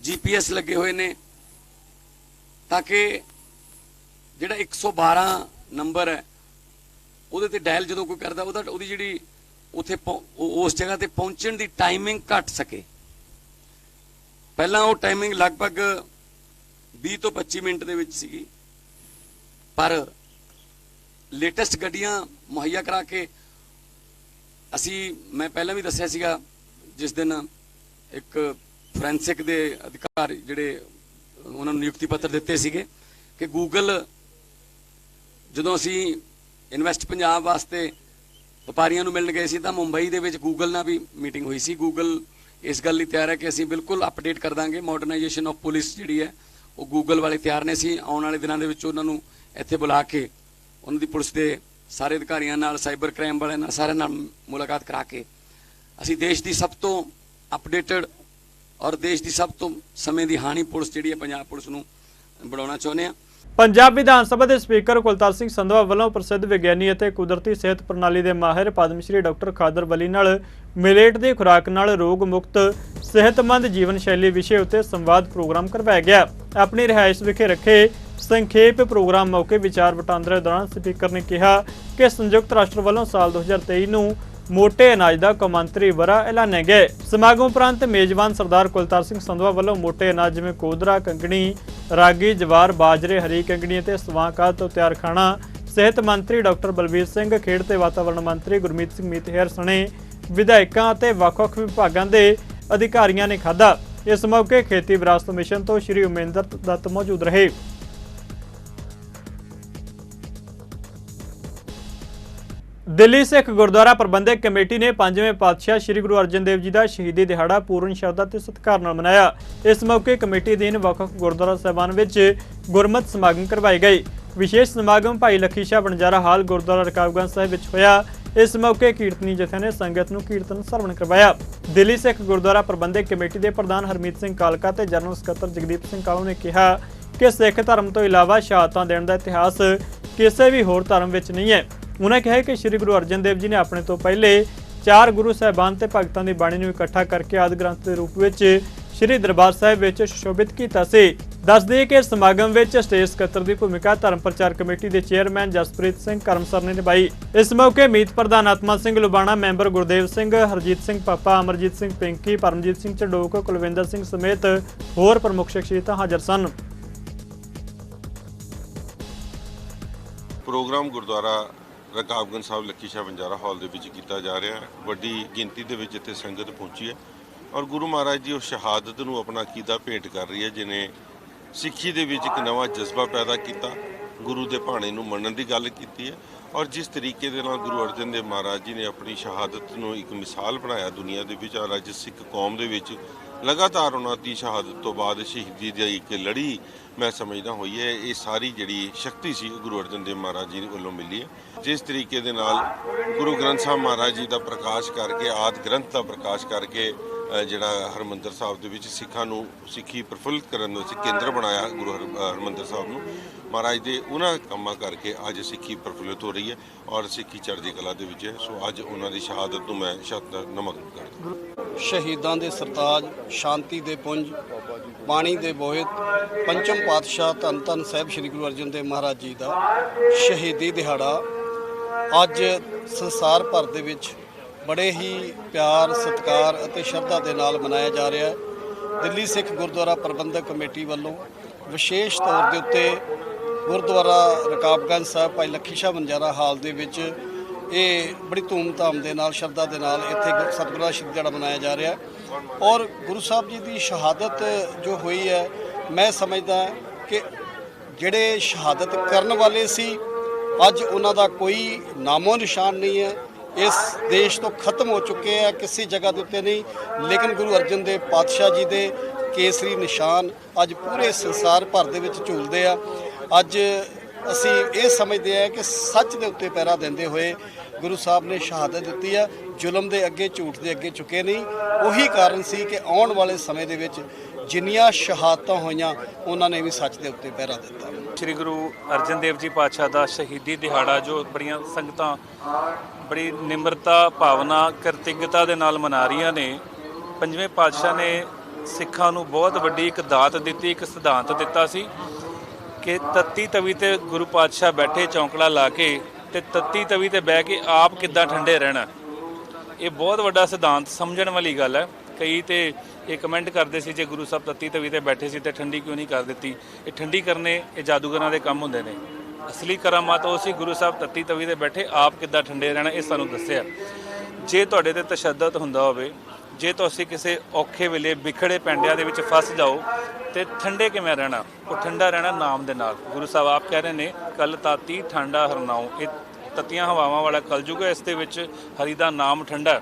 D: GPS ਲੱਗੇ ਹੋਏ ਨੇ, ਤਾਂ ਕਿ ਜਿਹੜਾ 112 ਨੰਬਰ ਹੈ ਉਹਦੇ ਤੇ ਡਾਇਲ ਜਦੋਂ ਕੋਈ ਕਰਦਾ ਉਹਦੀ ਜਿਹੜੀ ਉੱਥੇ ਉਸ ਜਗ੍ਹਾ ਤੇ ਪਹੁੰਚਣ ਦੀ ਟਾਈਮਿੰਗ ਘਟ ਸਕੇ। ਪਹਿਲਾਂ ਉਹ ਟਾਈਮਿੰਗ ਲਗਭਗ 20 ਤੋਂ 25 ਮਿੰਟ ਦੇ ਵਿੱਚ ਸੀਗੀ, ਪਰ ਲੇਟੈਸਟ ਗੱਡੀਆਂ ਮੁਹੱਈਆ ਕਰਾ ਕੇ ਮੈਂ ਪਹਿਲਾਂ ਵੀ ਦੱਸਿਆ ਸੀਗਾ, ਜਿਸ ਦਿਨ ਇੱਕ ਫੋਰੈਂਸਿਕ ਦੇ ਅਧਿਕਾਰੀ ਜਿਹੜੇ ਉਹਨਾਂ ਨੂੰ ਨਿਯੁਕਤੀ ਪੱਤਰ ਦਿੱਤੇ ਸੀਗੇ ਕਿ ਗੂਗਲ, ਜਦੋਂ ਅਸੀਂ ਇਨਵੈਸਟ ਪੰਜਾਬ ਵਾਸਤੇ ਵਪਾਰੀਆਂ ਨੂੰ ਮਿਲਣ ਗਏ ਸੀ ਤਾਂ ਮੁੰਬਈ ਦੇ ਵਿੱਚ ਗੂਗਲ ਨਾਲ ਵੀ ਮੀਟਿੰਗ ਹੋਈ ਸੀ। ਗੂਗਲ ਇਸ ਗੱਲ ਲਈ ਤਿਆਰ ਹੈ ਕਿ ਅਸੀਂ ਬਿਲਕੁਲ ਅਪਡੇਟ ਕਰ ਦਾਂਗੇ। ਮਾਡਰਨਾਈਜੇਸ਼ਨ ਆਫ ਪੁਲਿਸ ਜਿਹੜੀ ਹੈ ਉਹ ਗੂਗਲ ਵਾਲੇ ਤਿਆਰ ਨੇ। ਅਸੀਂ ਆਉਣ ਵਾਲੇ ਦਿਨਾਂ ਦੇ ਵਿੱਚ ਉਹਨਾਂ ਨੂੰ ਇੱਥੇ ਬੁਲਾ ਕੇ ਉਹਨਾਂ ਦੀ ਪੁਲਿਸ ਦੇ ਸਾਰੇ ਅਧਿਕਾਰੀਆਂ ਨਾਲ, ਸਾਈਬਰ ਕ੍ਰਾਈਮ ਵਾਲਿਆਂ ਨਾਲ, ਸਾਰਿਆਂ ਨਾਲ ਮੁਲਾਕਾਤ ਕਰਾ ਕੇ ਅਸੀਂ ਦੇਸ਼ ਦੀ ਸਭ ਤੋਂ ਅਪਡੇਟਡ ਔਰ ਦੇਸ਼ ਦੀ ਸਭ ਤੋਂ ਸਮੇਂ ਦੀ ਹਾਨੀ ਪੁਲਿਸ ਜਿਹੜੀ ਹੈ ਪੰਜਾਬ ਪੁਲਿਸ ਨੂੰ ਬਣਾਉਣਾ ਚਾਹੁੰਦੇ ਹਾਂ।
A: ਪੰਜਾਬ ਵਿਧਾਨ ਸਭਾ ਦੇ ਸਪੀਕਰ ਕੁਲਤਾਰ ਸਿੰਘ ਸੰਧਵਾ ਵੱਲੋਂ ਪ੍ਰਸਿੱਧ ਵਿਗਿਆਨੀ ਅਤੇ ਕੁਦਰਤੀ ਸਿਹਤ ਪ੍ਰਣਾਲੀ ਦੇ ਮਾਹਿਰ ਪਦਮ ਸ਼੍ਰੀ ਡਾਕਟਰ ਖਾਦਰ ਵਲੀ ਨਾਲ ਮਿਲੇਟ ਦੀ ਖੁਰਾਕ ਨਾਲ ਰੋਗ ਮੁਕਤ ਸਿਹਤਮੰਦ ਜੀਵਨ ਸ਼ੈਲੀ ਵਿਸ਼ੇ ਉੱਤੇ ਸੰਵਾਦ ਪ੍ਰੋਗਰਾਮ ਕਰਵਾਇਆ ਗਿਆ। ਆਪਣੀ ਰਿਹਾਇਸ਼ ਵਿਖੇ ਰੱਖੇ ਸੰਖੇਪ ਪ੍ਰੋਗਰਾਮ ਮੌਕੇ ਵਿਚਾਰ ਵਟਾਂਦਰੇ ਦੌਰਾਨ ਸਪੀਕਰ ਨੇ ਕਿਹਾ ਕਿ ਸੰਯੁਕਤ ਰਾਸ਼ਟਰ ਵੱਲੋਂ ਸਾਲ 2023 ਨੂੰ ਮੋਟੇ ਅਨਾਜ ਦਾ ਕੌਮਾਂਤਰੀ ਵਰ੍ਹਾ ਐਲਾਨਿਆ ਗਿਆ। ਸਮਾਗਮ ਉਪਰੰਤ ਮੇਜ਼ਬਾਨ ਸਰਦਾਰ ਕੁਲਤਾਰ ਸਿੰਘ ਸੰਧਵਾ ਵੱਲੋਂ ਮੋਟੇ ਅਨਾਜ ਜਿਵੇਂ ਕੋਦਰਾ, ਕੰਗਣੀ, ਰਾਗੀ, ਜਵਾਰ, ਬਾਜਰੇ, ਹਰੀ ਕੰਗਣੀ ਅਤੇ ਸਵਾਂਕਾ ਤੋਂ ਤਿਆਰ ਖਾਣਾ ਸਿਹਤ ਮੰਤਰੀ ਡਾਕਟਰ ਬਲਬੀਰ ਸਿੰਘ, ਖੇਡ ਤੇ ਵਾਤਾਵਰਣ ਮੰਤਰੀ ਗੁਰਮੀਤ ਸਿੰਘ ਮੀਤਹਿਰ ਸਣੇ ਵਿਧਾਇਕਾਂ ਅਤੇ ਵੱਖ-ਵੱਖ ਵਿਭਾਗਾਂ ਦੇ ਅਧਿਕਾਰੀਆਂ ਨੇ ਖਾਧਾ। इस मौके खेती विरासत मिशन तो श्री उमेंद्र दत्त मौजूद रहे। दिल्ली सिख गुरुद्वारा प्रबंधक कमेटी ने 5वें पातशाह श्री गुरु अर्जन देव जी का शहीदी दिहाड़ा पूर्ण श्रद्धा ते सत्कार नाल मनाया। इस मौके कमेटी अधीन ਵੱਖ-ਵੱਖ गुरुद्वारा साहिबान विच गुरमत समागम करवाए गए। विशेष समागम भाई लखी शाह बंजारा हाल गुरुद्वारा रकाबगंज साहिब विच होया। इस मौके कीर्तनी जथे ने संगत नूं कीर्तन सरवण करवाया। दिल्ली सिख गुरुद्वारा प्रबंधक कमेटी के प्रधान हरमीत सिंह कालका ते जनरल सकत्तर जगदीप सिंह कालू ने कहा कि सिख धर्म तो इलावा शहादतां देण दा इतिहास किसी भी होर धर्म विच नहीं है। उन्होंने कहा कि श्री गुरु अर्जन देव जी ने अपने तो पहले 4 गुरु साहिबान ते भगतां दी बाणी नूं इकट्ठा करके आदि ग्रंथ के रूप में श्री दरबार साहिब विच सुशोभित किया सी। दस दिए कि समागम विच स्टेज सकत्तर की भूमिका धर्म प्रचार कमेटी के चेयरमैन जसप्रीत सिंह करमसर ने निभाई। इस मौके मीत प्रधान आत्मा सिंह लुबाणा, मैंबर गुरदेव सिंह, हरजीत सिंह पापा, अमरजीत सिंह पिंकी, परमजीत सिंह चंडोक, कुलविंदर सिंह समेत होर प्रमुख शख्सियतां हाज़र सन।
E: प्रोग्राम गुरुद्वारा रकाबगंज साहब लखी शाह बंजारा हाल दे विच कीता जा रहा है। वड्डी गिनती दे विच इत्थे संगत पहुंची है और गुरु महाराज जी उस शहादत नूं अपना अकीदा भेंट कर रही है जिन्हें सिੱਖੀ ਦੇ ਵਿੱਚ ਇੱਕ ਨਵਾਂ ਜਜ਼ਬਾ ਪੈਦਾ ਕੀਤਾ, ਗੁਰੂ ਦੇ ਭਾਣੇ ਨੂੰ ਮੰਨਣ ਦੀ ਗੱਲ ਕੀਤੀ ਹੈ ਔਰ ਜਿਸ ਤਰੀਕੇ ਦੇ ਨਾਲ ਗੁਰੂ ਅਰਜਨ ਦੇਵ ਮਹਾਰਾਜ ਜੀ ਨੇ ਆਪਣੀ ਸ਼ਹਾਦਤ ਨੂੰ ਇੱਕ ਮਿਸਾਲ ਬਣਾਇਆ ਦੁਨੀਆ ਦੇ ਵਿੱਚ ਔਰ ਅੱਜ ਸਿੱਖ ਕੌਮ ਦੇ ਵਿੱਚ ਲਗਾਤਾਰ ਉਹਨਾਂ ਦੀ ਸ਼ਹਾਦਤ ਤੋਂ ਬਾਅਦ ਸ਼ਹੀਦੀ ਦੀ ਇੱਕ ਲੜੀ ਮੈਂ ਸਮਝਦਾ ਹੋਈ ਹੈ। ਇਹ ਸਾਰੀ ਜਿਹੜੀ ਸ਼ਕਤੀ ਸੀ ਗੁਰੂ ਅਰਜਨ ਦੇਵ ਮਹਾਰਾਜ ਜੀ ਵੱਲੋਂ ਮਿਲੀ ਹੈ। ਜਿਸ ਤਰੀਕੇ ਦੇ ਨਾਲ ਗੁਰੂ ਗ੍ਰੰਥ ਸਾਹਿਬ ਮਹਾਰਾਜ ਜੀ ਦਾ ਪ੍ਰਕਾਸ਼ ਕਰਕੇ ਆਦਿ ਗ੍ਰੰਥ ਦਾ ਪ੍ਰਕਾਸ਼ ਕਰਕੇ ਜਿਹੜਾ ਹਰਮੰਦਰ ਸਾਹਿਬ ਦੇ ਵਿੱਚ ਸਿੱਖਾਂ ਨੂੰ ਸਿੱਖੀ ਪ੍ਰਫੁੱਲਿਤ ਕਰਨ ਵਿੱਚ ਕੇਂਦਰ ਬਣਾਇਆ ਗੁਰੂ ਹਰਮੰਦਰ ਸਾਹਿਬ ਨੂੰ ਮਹਾਰਾਜ ਦੇ ਉਹਨਾਂ ਕੰਮਾਂ ਕਰਕੇ ਅੱਜ ਸਿੱਖੀ ਪ੍ਰਫੁੱਲਿਤ ਹੋ ਰਹੀ ਹੈ ਔਰ ਸਿੱਖੀ ਚੜ੍ਹਦੀ ਕਲਾ ਦੇ ਵਿੱਚ ਹੈ। ਸੋ ਅੱਜ ਉਹਨਾਂ ਦੀ ਸ਼ਹਾਦਤ ਨੂੰ ਮੈਂ ਸ਼ਤ ਨਮਨ ਕਰਦਾ।
F: ਸ਼ਹੀਦਾਂ ਦੇ ਸਰਤਾਜ, ਸ਼ਾਂਤੀ ਦੇ ਪੁੰਜ, ਬਾਣੀ ਦੇ ਬੋਹਿਤ, ਪੰਚਮ ਪਾਤਸ਼ਾਹ ਧੰਨ ਧੰਨ ਸਾਹਿਬ ਸ੍ਰੀ ਗੁਰੂ ਅਰਜਨ ਦੇਵ ਮਹਾਰਾਜ ਜੀ ਦਾ ਸ਼ਹੀਦੀ ਦਿਹਾੜਾ ਅੱਜ ਸੰਸਾਰ ਭਰ ਦੇ ਵਿੱਚ ਬੜੇ ਹੀ ਪਿਆਰ, ਸਤਿਕਾਰ ਅਤੇ ਸ਼ਰਧਾ ਦੇ ਨਾਲ ਮਨਾਇਆ ਜਾ ਰਿਹਾ ਹੈ। ਦਿੱਲੀ ਸਿੱਖ ਗੁਰਦੁਆਰਾ ਪ੍ਰਬੰਧਕ ਕਮੇਟੀ ਵੱਲੋਂ ਵਿਸ਼ੇਸ਼ ਤੌਰ ਦੇ ਉੱਤੇ ਗੁਰਦੁਆਰਾ ਰਕਾਬਗੰਜ ਸਾਹਿਬ ਭਾਈ ਲੱਖੀ ਸ਼ਾਹ ਬੰਜਾਰਾ ਹਾਲ ਦੇ ਵਿੱਚ ਇਹ ਬੜੀ ਧੂਮਧਾਮ ਦੇ ਨਾਲ, ਸ਼ਰਧਾ ਦੇ ਨਾਲ ਇੱਥੇ ਸਤਿਗੁਰਾਂ ਦਾ ਸ਼ਹੀਦੀ ਦਿਹਾੜਾ ਮਨਾਇਆ ਜਾ ਰਿਹਾ ਹੈ ਔਰ ਗੁਰੂ ਸਾਹਿਬ ਜੀ ਦੀ ਸ਼ਹਾਦਤ ਜੋ ਹੋਈ ਹੈ, ਮੈਂ ਸਮਝਦਾ ਕਿ ਜਿਹੜੇ ਸ਼ਹਾਦਤ ਕਰਨ ਵਾਲੇ ਸੀ ਅੱਜ ਉਹਨਾਂ ਦਾ ਕੋਈ ਨਾਮੋ ਨਿਸ਼ਾਨ ਨਹੀਂ ਹੈ। ਇਸ ਦੇਸ਼ ਤੋਂ ਖਤਮ ਹੋ ਚੁੱਕੇ ਆ, ਕਿਸੇ ਜਗ੍ਹਾ ਦੇ ਉੱਤੇ ਨਹੀਂ, ਲੇਕਿਨ ਗੁਰੂ ਅਰਜਨ ਦੇਵ ਪਾਤਸ਼ਾਹ ਜੀ ਦੇ ਕੇਸਰੀ ਨਿਸ਼ਾਨ ਅੱਜ ਪੂਰੇ ਸੰਸਾਰ ਭਰ ਦੇ ਵਿੱਚ ਝੂਲਦੇ ਆ। ਅੱਜ ਅਸੀਂ ਇਹ ਸਮਝਦੇ ਆ ਕਿ ਸੱਚ ਦੇ ਉੱਤੇ ਪਹਿਰਾ ਦਿੰਦੇ ਹੋਏ ਗੁਰੂ ਸਾਹਿਬ ਨੇ ਸ਼ਹਾਦਤ ਦਿੱਤੀ ਆ। ਜ਼ੁਲਮ ਦੇ ਅੱਗੇ, ਝੂਠ ਦੇ ਅੱਗੇ ਝੁਕੇ ਨਹੀਂ। ਉਹੀ ਕਾਰਨ ਸੀ ਕਿ ਆਉਣ ਵਾਲੇ ਸਮੇਂ ਦੇ ਵਿੱਚ ਜਿੰਨੀਆਂ ਸ਼ਹਾਦਤਾਂ ਹੋਈਆਂ ਉਹਨਾਂ ਨੇ ਵੀ ਸੱਚ ਦੇ ਉੱਤੇ ਪਹਿਰਾ ਦਿੱਤਾ।
G: श्री गुरु अर्जन देव जी पातशाह का शहीदी दिहाड़ा जो बड़ियां संगतां बड़ी निम्रता, भावना, कृतज्ञता दे नाल मना रही ने। पंजवें पातशाह ने सिखां नूं बहुत वड्डी एक दात दित्ती, एक सिद्धांत दिता सी कि तत्ती तवी ते गुरु पातशाह बैठे चौंकड़ा ला के ते तत्ती तवी ते बह के आप किद्दां ठंडे रहना। ये बहुत वड्डा सिद्धांत समझण वाली गल है। कई तो ये कमेंट करते सी जे गुरु साहब तत्ती तवी ते बैठे सी ते ठंडी क्यों नहीं कर दी। ये ठंडी करने ये जादूगरां दे काम हुंदे ने। असली करामात वो सी गुरु साहब तत्ती तवी ते बैठे आप किद्दां ठंडे रहना, ये सानूं दस्सिआ। जे तुहाडे ते तशद्दद हुंदा होवे, जे तुसीं किसी औखे वेले बिखड़े पैंडिਆਂ ਦੇ ਵਿੱਚ फस जाओ तो ठंडे किवें रहना, वो ठंडा रहना नाम दे नाल। गुरु साहब आप कह रहे हैं कल ताती ठंडा हरनाओ, ये तत्तियां हवावां वाला कलयुग है। इस दे विच हरि दा नाम ठंडा।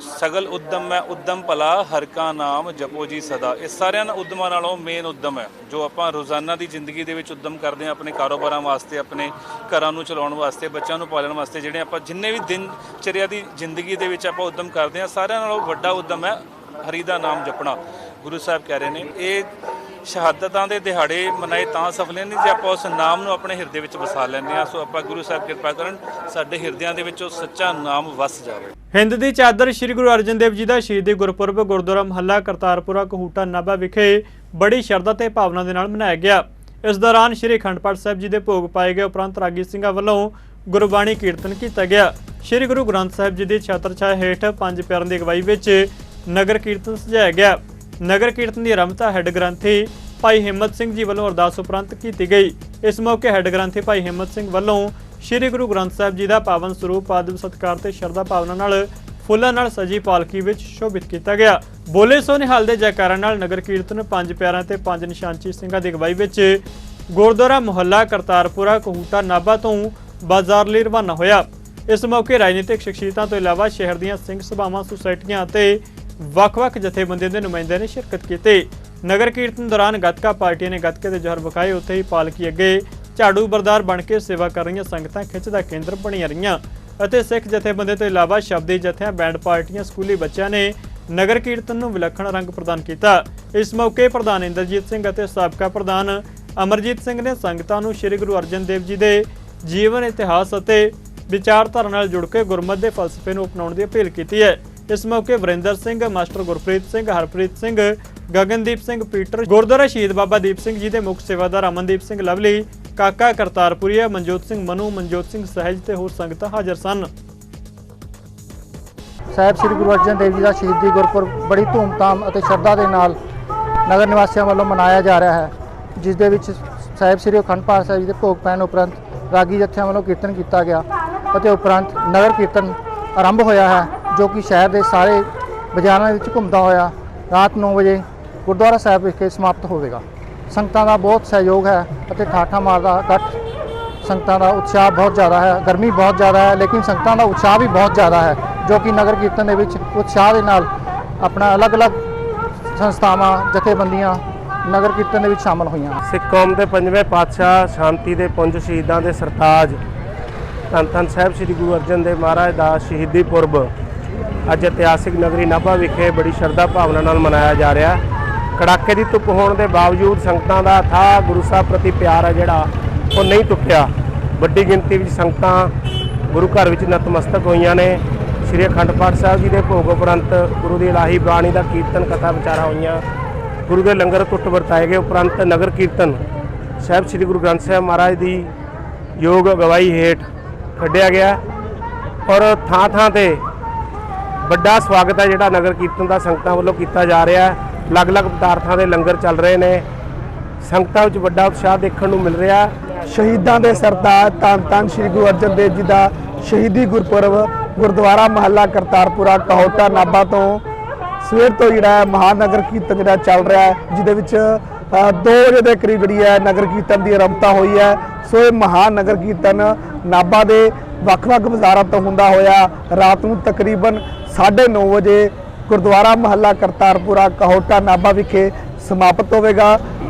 G: सगल उद्यम है उद्यम भला हर का नाम जपो जी सदा। इस सारिਆਂ उद्यमां नालों मेन उद्यम है जो ਆਪਾਂ रोज़ाना की जिंदगी ਦੇ ਵਿੱਚ उद्यम करते हैं अपने कारोबारां वास्ते, अपने घरां ਨੂੰ ਚਲਾਉਣ ਵਾਸਤੇ, ਬੱਚਿਆਂ ਨੂੰ ਪਾਲਣ ਵਾਸਤੇ। ਜਿਹੜੇ ਆਪਾਂ ਜਿੰਨੇ ਵੀ ਦਿਨਚਰਿਆ ਦੀ ਜ਼ਿੰਦਗੀ ਦੇ ਵਿੱਚ ਆਪਾਂ ਉਦਮ ਕਰਦੇ ਹਾਂ, ਸਾਰਿਆਂ ਨਾਲੋਂ ਵੱਡਾ ਉਦਮ ਹੈ ਹਰੀ ਦਾ ਨਾਮ ਜਪਣਾ। ਗੁਰੂ ਸਾਹਿਬ ਕਹਿ ਰਹੇ ਨੇ ਇਹ ਸ਼ਹਾਦਤਾਂ ਦੇ ਦਿਹਾੜੇ ਮਨਾਏ ਤਾਂ ਸਫਲ ਨੇ ਜੇ ਆਪਾਂ ਉਸ ਨਾਮ ਨੂੰ ਆਪਣੇ ਹਿਰਦੇ ਵਿੱਚ ਵਸਾ ਲੈਂਦੇ ਹਾਂ। ਸੋ ਆਪਾਂ ਗੁਰੂ ਸਾਹਿਬ ਕਿਰਪਾ ਕਰਨ ਸਾਡੇ ਹਿਰਦਿਆਂ ਦੇ ਵਿੱਚ ਉਹ ਸੱਚਾ ਨਾਮ ਵਸ ਜਾਵੇ।
A: ਹਿੰਦ ਦੀ ਚਾਦਰ ਸ਼੍ਰੀ ਗੁਰੂ ਅਰਜਨ ਦੇਵ ਜੀ ਦਾ ਸ਼ਹੀਦੀ ਗੁਰਪੁਰਬ ਗੁਰਦੁਆਰਾ ਮਹੱਲਾ ਕਰਤਾਰਪੁਰਾ ਕਹੂਟਾ ਨਾਭਾ ਵਿਖੇ ਬੜੀ ਸ਼ਰਧਾ ਤੇ ਭਾਵਨਾ ਦੇ ਨਾਲ ਮਨਾਇਆ ਗਿਆ। ਇਸ ਦੌਰਾਨ ਸ਼੍ਰੀ ਅਖੰਡ ਪਾਠ ਸਾਹਿਬ ਜੀ ਦੇ ਭੋਗ ਪਾਏ ਗਏ ਉਪਰੰਤ ਰਾਗੀ ਸਿੰਘਾਂ ਵੱਲੋਂ ਗੁਰਬਾਣੀ ਕੀਰਤਨ ਕੀਤਾ ਗਿਆ। ਸ਼੍ਰੀ ਗੁਰੂ ਗ੍ਰੰਥ ਸਾਹਿਬ ਜੀ ਦੀ ਛਤਰ ਛਾਇਆ ਹੇਠ ਪੰਜ ਪਿਆਰਿਆਂ ਦੀ ਅਗਵਾਈ ਵਿੱਚ ਨਗਰ ਕੀਰਤਨ ਸਜਾਇਆ ਗਿਆ। ਨਗਰ ਕੀਰਤਨ ਦੀ ਆਰੰਭਤਾ ਹੈੱਡ ਗ੍ਰੰਥੀ ਭਾਈ ਹਿੰਮਤ ਸਿੰਘ ਜੀ ਵੱਲੋਂ ਅਰਦਾਸ ਉਪਰੰਤ ਕੀਤੀ ਗਈ। ਇਸ ਮੌਕੇ ਹੈੱਡ ਗ੍ਰੰਥੀ ਭਾਈ ਹਿੰਮਤ ਸਿੰਘ ਵੱਲੋਂ ਸ਼੍ਰੀ ਗੁਰੂ ਗ੍ਰੰਥ ਸਾਹਿਬ ਜੀ ਦਾ ਪਾਵਨ ਸਰੂਪ ਆਦਿ ਸਤਿਕਾਰ ਤੇ ਸ਼ਰਧਾ ਭਾਵਨਾ ਨਾਲ ਫੁੱਲਾਂ ਨਾਲ ਸਜੀ ਪਾਲਕੀ ਵਿੱਚ ਸ਼ੋਭਿਤ ਕੀਤਾ ਗਿਆ। ਬੋਲੇ ਸੋ ਨਿਹਾਲ ਦੇ ਜੈਕਾਰਾਂ ਨਾਲ ਨਗਰ ਕੀਰਤਨ ਪੰਜ ਪਿਆਰਿਆਂ ਤੇ ਪੰਜ ਨਿਸ਼ਾਨਚੀ ਸਿੰਘਾਂ ਦੀ ਅਗਵਾਈ ਵਿੱਚ ਗੁਰਦੁਆਰਾ ਮੁਹੱਲਾ ਕਰਤਾਰਪੁਰਾ ਕਹੂਟਾ ਨਾਭਾ ਤੋਂ ਬਾਜ਼ਾਰ ਲਈ ਰਵਾਨਾ ਹੋਇਆ। ਇਸ ਮੌਕੇ ਰਾਜਨੀਤਿਕ ਸ਼ਖਸੀਅਤਾਂ ਤੋਂ ਇਲਾਵਾ ਸ਼ਹਿਰ ਦੀਆਂ ਸਿੰਘ ਸਭਾਵਾਂ, ਸੁਸਾਇਟੀਆਂ ਅਤੇ ਵੱਖ-ਵੱਖ ਜਥੇਬੰਦੀਆਂ ਦੇ ਨੁਮਾਇੰਦਿਆਂ ਨੇ ਸ਼ਿਰਕਤ ਕੀਤੀ। ਨਗਰ ਕੀਰਤਨ ਦੌਰਾਨ ਗੱਤਕਾ ਪਾਰਟੀਆਂ ਨੇ ਗੱਤਕੇ ਦੇ ਜੋਹਰ ਵਿਖਾਏ। ਉੱਥੇ ਹੀ ਪਾਲਕੀ ਅੱਗੇ ਝਾੜੂ ਬਰਦਾਰ ਬਣ ਕੇ ਸੇਵਾ ਕਰ ਰਹੀਆਂ ਸੰਗਤਾਂ ਖਿੱਚ ਦਾ ਕੇਂਦਰ ਬਣੀਆਂ ਰਹੀਆਂ ਅਤੇ ਸਿੱਖ ਜਥੇਬੰਦੀਆਂ ਤੋਂ ਇਲਾਵਾ ਸ਼ਬਦੀ ਜਥਿਆਂ, ਬੈਂਡ ਪਾਰਟੀਆਂ, ਸਕੂਲੀ ਬੱਚਿਆਂ ਨੇ ਨਗਰ ਕੀਰਤਨ ਨੂੰ ਵਿਲੱਖਣ ਰੰਗ ਪ੍ਰਦਾਨ ਕੀਤਾ। ਇਸ ਮੌਕੇ ਪ੍ਰਧਾਨ ਇੰਦਰਜੀਤ ਸਿੰਘ ਅਤੇ ਸਾਬਕਾ ਪ੍ਰਧਾਨ ਅਮਰਜੀਤ ਸਿੰਘ ਨੇ ਸੰਗਤਾਂ ਨੂੰ ਸ੍ਰੀ ਗੁਰੂ ਅਰਜਨ ਦੇਵ ਜੀ ਦੇ ਜੀਵਨ, ਇਤਿਹਾਸ ਅਤੇ ਵਿਚਾਰਧਾਰਾ ਨਾਲ ਜੁੜ ਕੇ ਗੁਰਮਤ ਦੇ ਫਲਸਫੇ ਨੂੰ ਅਪਣਾਉਣ ਦੀ ਅਪੀਲ ਕੀਤੀ ਹੈ। ਇਸ ਮੌਕੇ ਵਰਿੰਦਰ ਸਿੰਘ, ਮਾਸਟਰ ਗੁਰਪ੍ਰੀਤ ਸਿੰਘ, ਹਰਪ੍ਰੀਤ ਸਿੰਘ, ਗਗਨਦੀਪ ਸਿੰਘ ਪੀਟਰ, ਗੁਰਦੁਆਰਾ ਸ਼ਹੀਦ ਬਾਬਾ ਦੀਪ ਸਿੰਘ ਜੀ ਦੇ ਮੁੱਖ ਸੇਵਾਦਾਰ ਅਮਨਦੀਪ ਸਿੰਘ ਲਵਲੀ, ਕਾਕਾ ਕਰਤਾਰਪੁਰੀਆ, ਮਨਜੋਤ ਸਿੰਘ ਮਨੂ, ਮਨਜੋਤ ਸਿੰਘ ਸਹਿਜ ਤੇ ਹੋਰ ਸੰਗਤਾਂ ਹਾਜ਼ਰ ਸਨ।
H: ਸਾਹਿਬ ਸ੍ਰੀ ਗੁਰੂ ਅਰਜਨ ਦੇਵ ਜੀ ਦਾ ਸ਼ਹੀਦੀ ਗੁਰਪੁਰਬ ਬੜੀ ਧੂਮਧਾਮ ਅਤੇ ਸ਼ਰਧਾ ਦੇ ਨਾਲ ਨਗਰ ਨਿਵਾਸੀਆਂ ਵੱਲੋਂ ਮਨਾਇਆ ਜਾ ਰਿਹਾ ਹੈ, ਜਿਸ ਦੇ ਵਿੱਚ ਸਾਹਿਬ ਸ੍ਰੀ ਅਖੰਡ ਪਾਠ ਸਾਹਿਬ ਜੀ ਦੇ ਭੋਗ ਪੈਣ ਉਪਰੰਤ ਰਾਗੀ ਜਥਿਆਂ ਵੱਲੋਂ ਕੀਰਤਨ ਕੀਤਾ ਗਿਆ ਅਤੇ ਉਪਰੰਤ ਨਗਰ ਕੀਰਤਨ ਆਰੰਭ ਹੋਇਆ ਹੈ, ਜੋ ਕਿ ਸ਼ਹਿਰ ਦੇ ਸਾਰੇ ਬਾਜ਼ਾਰਾਂ ਵਿੱਚ ਘੁੰਮਦਾ ਹੋਇਆ ਰਾਤ 9 ਵਜੇ ਗੁਰਦੁਆਰਾ ਸਾਹਿਬ ਵਿਖੇ ਸਮਾਪਤ ਹੋਵੇਗਾ। ਸੰਗਤਾਂ ਦਾ ਬਹੁਤ ਸਹਿਯੋਗ ਹੈ ਅਤੇ ਠਾਠਾ ਮਾਰਦਾ ਇਕੱਠ, ਸੰਗਤਾਂ ਦਾ ਉਤਸ਼ਾਹ ਬਹੁਤ ਜ਼ਿਆਦਾ ਹੈ। ਗਰਮੀ ਬਹੁਤ ਜ਼ਿਆਦਾ ਹੈ, ਲੇਕਿਨ ਸੰਗਤਾਂ ਦਾ ਉਤਸ਼ਾਹ ਵੀ ਬਹੁਤ ਜ਼ਿਆਦਾ ਹੈ, ਜੋ ਕਿ ਨਗਰ ਕੀਰਤਨ ਦੇ ਵਿੱਚ ਉਤਸ਼ਾਹ ਦੇ ਨਾਲ ਆਪਣਾ ਅਲੱਗ-ਅਲੱਗ ਸੰਸਥਾਵਾਂ, ਜਥੇਬੰਦੀਆਂ ਨਗਰ ਕੀਰਤਨ ਦੇ ਵਿੱਚ ਸ਼ਾਮਲ ਹੋਈਆਂ।
I: ਸਿੱਖ ਕੌਮ ਦੇ ਪੰਜਵੇਂ ਪਾਤਸ਼ਾਹ, ਸ਼ਾਂਤੀ ਦੇ ਪੁੰਜ, ਸ਼ਹੀਦਾਂ ਦੇ ਸਰਤਾਜ ਧੰਨ ਧੰਨ ਸਾਹਿਬ ਸ੍ਰੀ ਗੁਰੂ ਅਰਜਨ ਦੇਵ ਮਹਾਰਾਜ ਦਾ ਸ਼ਹੀਦੀ ਪੁਰਬ ਅੱਜ ਇਤਿਹਾਸਿਕ ਨਗਰੀ ਨਾਭਾ ਵਿਖੇ ਬੜੀ ਸ਼ਰਧਾ ਭਾਵਨਾ ਨਾਲ ਮਨਾਇਆ ਜਾ ਰਿਹਾ। ਕੜਾਕੇ ਦੀ ਧੁੱਪ ਹੋਣ ਦੇ ਬਾਵਜੂਦ ਸੰਗਤਾਂ ਦਾ ਅਥਾਹ ਗੁਰੂ ਸਾਹਿਬ ਪ੍ਰਤੀ ਪਿਆਰ ਹੈ ਜਿਹੜਾ ਉਹ ਨਹੀਂ ਟੁੱਟਿਆ। ਵੱਡੀ ਗਿਣਤੀ ਵਿੱਚ ਸੰਗਤਾਂ ਗੁਰੂ ਘਰ ਵਿੱਚ ਨਤਮਸਤਕ ਹੋਈਆਂ ਨੇ। ਸ੍ਰੀ ਅਖੰਡ ਪਾਠ ਸਾਹਿਬ ਜੀ ਦੇ ਭੋਗ ਉਪਰੰਤ ਗੁਰੂ ਦੀ ਇਲਾਹੀ ਬਾਣੀ ਦਾ ਕੀਰਤਨ, ਕਥਾ ਵਿਚਾਰਾਂ ਹੋਈਆਂ। ਗੁਰੂ ਦੇ ਲੰਗਰ ਟੁੱਟ ਵਰਤਾਏ ਗਏ। ਉਪਰੰਤ ਨਗਰ ਕੀਰਤਨ ਸਾਹਿਬ ਸ੍ਰੀ ਗੁਰੂ ਗ੍ਰੰਥ ਸਾਹਿਬ ਮਹਾਰਾਜ ਦੀ ਯੋਗ ਅਗਵਾਈ ਹੇਠ ਕੱਢਿਆ ਗਿਆ ਔਰ ਥਾਂ ਥਾਂ ਤੇ ਵੱਡਾ ਸਵਾਗਤ ਹੈ ਜਿਹੜਾ ਨਗਰ ਕੀਰਤਨ ਦਾ ਸੰਗਤਾਂ ਵੱਲੋਂ ਕੀਤਾ ਜਾ ਰਿਹਾ ਹੈ। ਅਲੱਗ-ਅਲੱਗ ਪਦਾਰਥਾਂ ਦੇ ਲੰਗਰ ਚੱਲ ਰਹੇ ਨੇ। ਸੰਗਤਾਂ ਵਿੱਚ ਵੱਡਾ ਉਤਸ਼ਾਹ ਦੇਖਣ ਨੂੰ ਮਿਲ ਰਿਹਾ।
J: ਸ਼ਹੀਦਾਂ ਦੇ ਸਰਤਾਜ ਧੰਨ ਧੰਨ ਸ੍ਰੀ ਗੁਰੂ ਅਰਜਨ ਦੇਵ ਜੀ ਦਾ ਸ਼ਹੀਦੀ ਗੁਰਪੁਰਬ ਗੁਰਦੁਆਰਾ ਮਹੱਲਾ ਕਰਤਾਰਪੁਰਾ ਕਹੋਟਾ ਨਾਭਾ ਤੋਂ ਸਵੇਰ ਤੋਂ ਜਿਹੜਾ ਹੈ ਮਹਾਨਗਰ ਕੀਰਤਨ ਜਿਹੜਾ ਚੱਲ ਰਿਹਾ ਹੈ, ਜਿਹਦੇ ਵਿੱਚ 2 ਵਜੇ ਦੇ ਕਰੀਬ ਜਿਹੜੀ ਹੈ ਨਗਰ ਕੀਰਤਨ ਦੀ ਆਰੰਭਤਾ ਹੋਈ ਹੈ। ਸੋ ਇਹ ਮਹਾਨਗਰ ਕੀਰਤਨ ਨਾਭਾ ਦੇ ਵੱਖ-ਵੱਖ ਬਾਜ਼ਾਰਾਂ ਤੋਂ ਹੁੰਦਾ ਹੋਇਆ ਰਾਤ ਨੂੰ ਤਕਰੀਬਨ 9:30 ਵਜੇ ਗੁਰਦੁਆਰਾ ਮਹੱਲਾ ਕਰਤਾਰਪੁਰਾ ਕਹੋਟਾ ਨਾਭਾ ਵਿਖੇ ਸਮਾਪਤ ਹੋਵੇਗਾ।